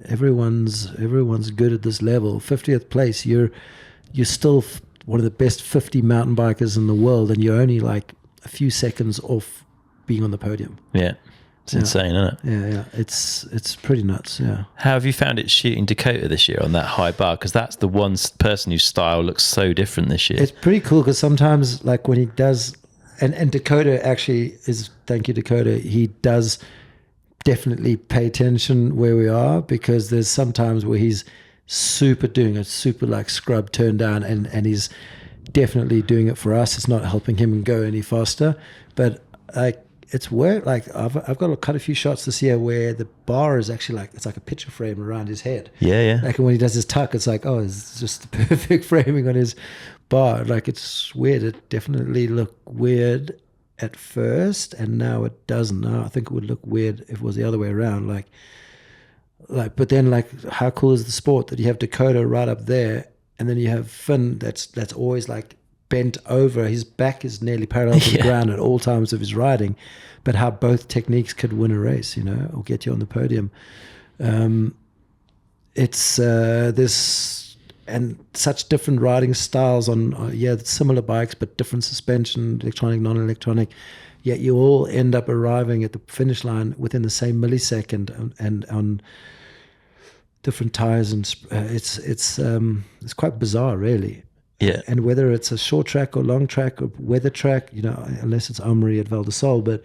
A: everyone's good at this level. 50th place, you're still one of the best 50 mountain bikers in the world, and you're only like a few seconds off being on the podium.
B: Yeah, it's insane, isn't it?
A: Yeah. It's pretty nuts. Yeah.
B: How have you found it shooting Dakota this year on that high bar? Because that's the one person whose style looks so different this year.
A: It's pretty cool because sometimes, like when he does, and Dakota actually is. Thank you, Dakota. He does definitely pay attention where we are because there's sometimes where he's doing a super like scrub turn down and he's definitely doing it for us. It's not helping him go any faster, but like it's where like I've got quite a few shots this year where the bar is actually like it's like a picture frame around his head.
B: Yeah.
A: Like when he does his tuck, it's like it's just the perfect framing on his bar. Like it's weird. It definitely looked weird at first, and now it doesn't. Now I think it would look weird if it was the other way around. But then how cool is the sport that you have Dakota right up there, and then you have Finn that's always like bent over. His back is nearly parallel to the ground at all times of his riding, but how both techniques could win a race, or get you on the podium. It's this and such different riding styles on similar bikes but different suspension, electronic, non-electronic. Yet you all end up arriving at the finish line within the same millisecond and on different tires, and it's quite bizarre, really.
B: Yeah.
A: And whether it's a short track or long track or weather track, unless it's Amaury at Val di Sole, but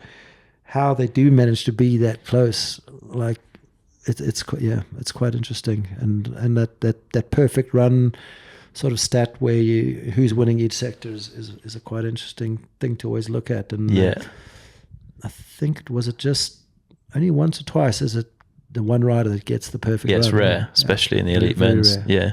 A: how they do manage to be that close, like it's quite interesting, and that perfect run sort of stat where who's winning each sector is a quite interesting thing to always look at. And I think was it just only once or twice is it the one rider that gets the perfect run.
B: It's rare, especially in the elite men's. Yeah.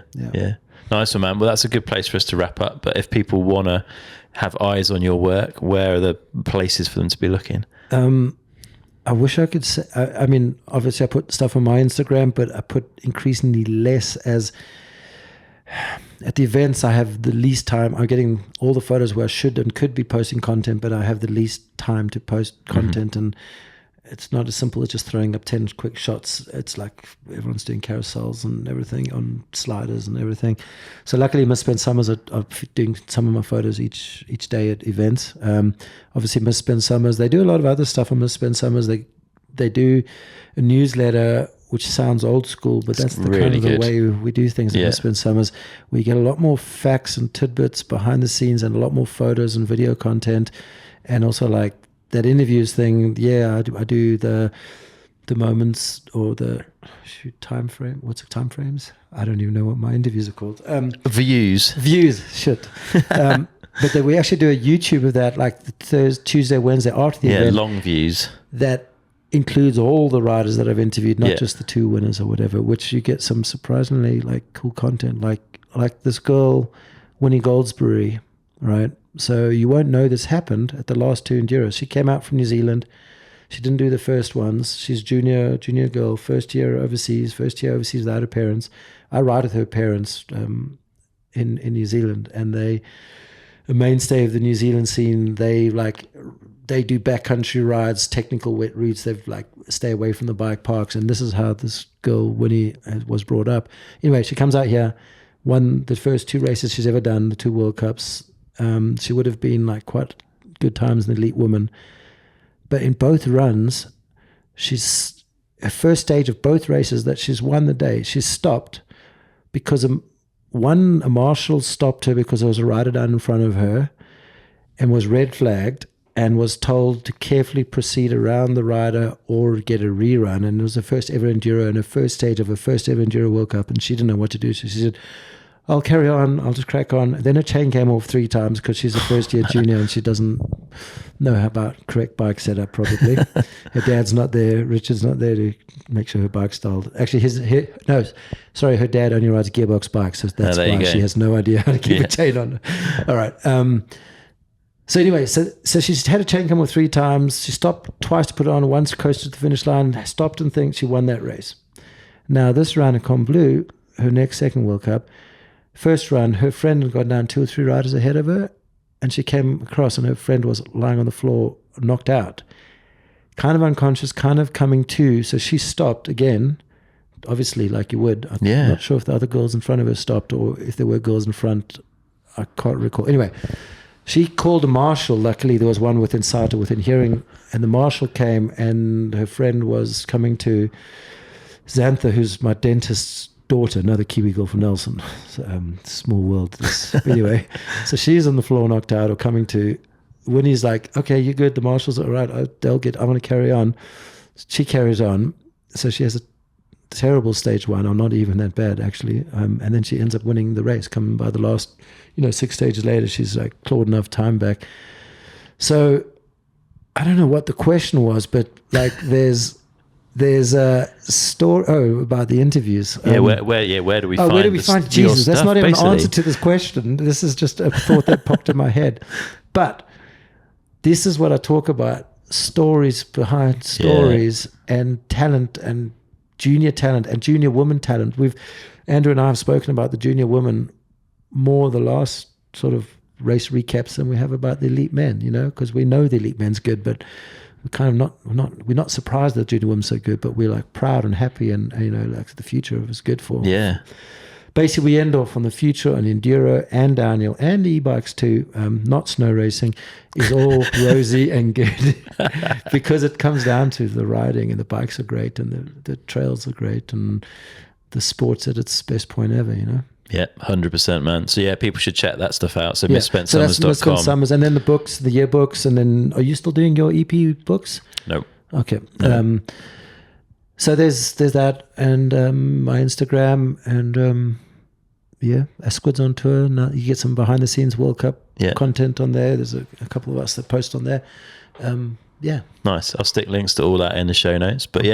B: Nice one, man. Well, that's a good place for us to wrap up. But if people want to have eyes on your work, where are the places for them to be looking?
A: I wish I could say, I mean, obviously I put stuff on my Instagram, but I put increasingly less as at the events I have the least time. I'm getting all the photos where I should and could be posting content, but I have the least time to post content. And it's not as simple as just throwing up 10 quick shots. It's like everyone's doing carousels and everything on sliders and everything. So luckily Miss Ben Summers are doing some of my photos each day at events. Obviously Miss Ben Summers, they do a lot of other stuff on Miss Ben Summers. They do a newsletter which sounds old school, but that's the really kind of the way we do things at Miss Ben Summers. We get a lot more facts and tidbits behind the scenes and a lot more photos and video content, and also like that interviews thing. I do the moments or the time frame. What's the time frames? I don't even know what my interviews are called.
B: Views.
A: Shit. But then we actually do a YouTube of that, like the Thursday, Tuesday, Wednesday after the event.
B: Long views.
A: That includes all the riders that I've interviewed, not
B: Yeah.
A: just the 2 winners or whatever, which you get some surprisingly like cool content. Like this girl, Winnie Goldsberry, right? So you won't know this happened at the last 2 Enduros. She came out from New Zealand. She didn't do the first ones. She's junior girl, first year overseas without her parents. I ride with her parents in New Zealand, and they a mainstay of the New Zealand scene. They do backcountry rides, technical wet routes. They've like stay away from the bike parks, and this is how this girl Winnie was brought up. Anyway, she comes out here, won the first 2 races she's ever done, the 2 World Cups. She would have been like quite good times, an elite woman. But in both runs, she's her first stage of both races that she's won the day. She's stopped because a marshal stopped her because there was a rider down in front of her and was red flagged and was told to carefully proceed around the rider or get a rerun. And it was the first ever Enduro and her first stage of her first ever Enduro World Cup, and she didn't know what to do. So she said, I'll carry on. I'll just crack on. Then her chain came off 3 times because she's a first-year junior and she doesn't know about correct bike setup, probably. Her dad's not there. Richard's not there to make sure her bike's styled. Actually, her dad only rides gearbox bikes, so that's why she has no idea how to keep a chain on. All right. So anyway, so she's had a chain come off 3 times. She stopped twice to put it on, once coasted to the finish line, stopped and think she won that race. Now, this round in Combloux, her next second World Cup, first run, her friend had gone down 2 or 3 riders ahead of her, and she came across, and her friend was lying on the floor, knocked out, kind of unconscious, kind of coming to. So she stopped again, obviously, like you would. I'm not sure if the other girls in front of her stopped or if there were girls in front. I can't recall. Anyway, she called a marshal. Luckily, there was one within sight or within hearing, and the marshal came, and her friend was coming to. Xantha, who's my dentist's daughter, another Kiwi girl from Nelson. Small world. Anyway, so she's on the floor, knocked out or coming to. Winnie's like, okay, you're good. The marshal's all right. I'm going to carry on. She carries on. So she has a terrible stage 1, or not even that bad, actually. And then she ends up winning the race. Coming by the last, 6 stages later, she's like clawed enough time back. So I don't know what the question was, but like there's a story about the interviews.
B: Where do we find?
A: Where do we find Jesus? That's not even an answer to this question. This is just a thought that popped in my head. But this is what I talk about: stories behind stories, and talent, and junior woman talent. Andrew and I have spoken about the junior women more the last sort of race recaps than we have about the elite men. Because we know the elite men's good, but we're kind of we're not surprised that junior women's so good, but we're like proud and happy, and like the future was good for.
B: Yeah.
A: Basically, we end off on the future on enduro and downhill and e-bikes too. Not snow racing is all rosy and good because it comes down to the riding, and the bikes are great, and the trails are great, and the sport's at its best point ever.
B: Yeah, 100%, man. So yeah, people should check that stuff out. So misspentsummers.com.
A: So that's Misspent Summers, and then the books, the yearbooks, and then are you still doing your EP books?
B: No.
A: Okay. No. So there's that, and my Instagram, and Esquid's on tour. Now you get some behind the scenes World Cup content on there. There's a couple of us that post on there. Nice.
B: I'll stick links to all that in the show notes. But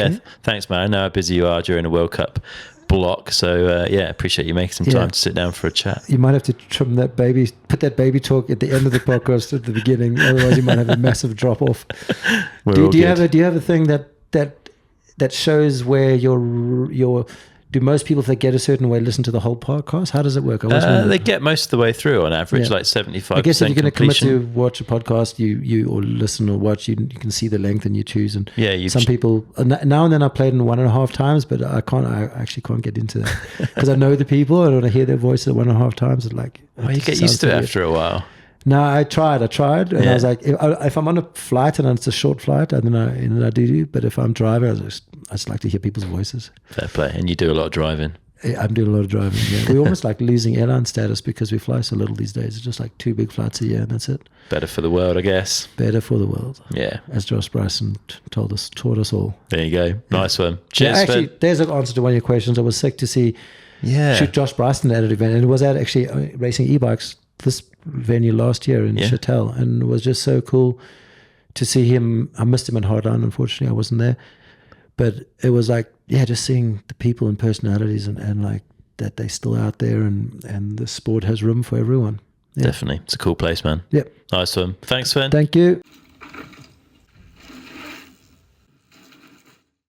B: thanks, man. I know how busy you are during a World Cup block, so appreciate you making some time to sit down for a chat.
A: You might have to trim that baby, put that baby talk at the end of the podcast at the beginning, otherwise you might have a massive drop off. Do you have a thing that shows where your do most people, if they get a certain way, listen to the whole podcast? How does it work?
B: They get most of the way through on average, like 75%.
A: I guess if you're going to commit to watch a podcast, you or listen or watch, you can see the length and you choose. And some people, now and then I played in 1.5 times, but I actually can't get into that because I know the people. I don't want to hear their voice at 1.5 times.
B: You get used to it after a while.
A: No, I tried, and I was like, if I'm on a flight and it's a short flight, and then I do. But if I'm driving, I just like to hear people's voices.
B: Fair play, and you do a lot of driving.
A: I'm doing a lot of driving. Yeah, we're almost like losing airline status because we fly so little these days. It's just like 2 big flights a year, and that's it.
B: Better for the world, I guess.
A: Better for the world.
B: Yeah,
A: as Josh Bryson taught us all.
B: There you go. Nice one. Cheers.
A: Actually, there's an answer to one of your questions. I was sick to see. Shoot Josh Bryson at an event, and it was at actually racing e-bikes this venue last year in Chatel, and it was just so cool to see him. I missed him in Hardline, unfortunately, I wasn't there. But it was like, just seeing the people and personalities and like that they're still out there, and the sport has room for everyone.
B: Definitely. It's a cool place, man.
A: Yep.
B: Nice one. Thanks, Sven.
A: Thank you.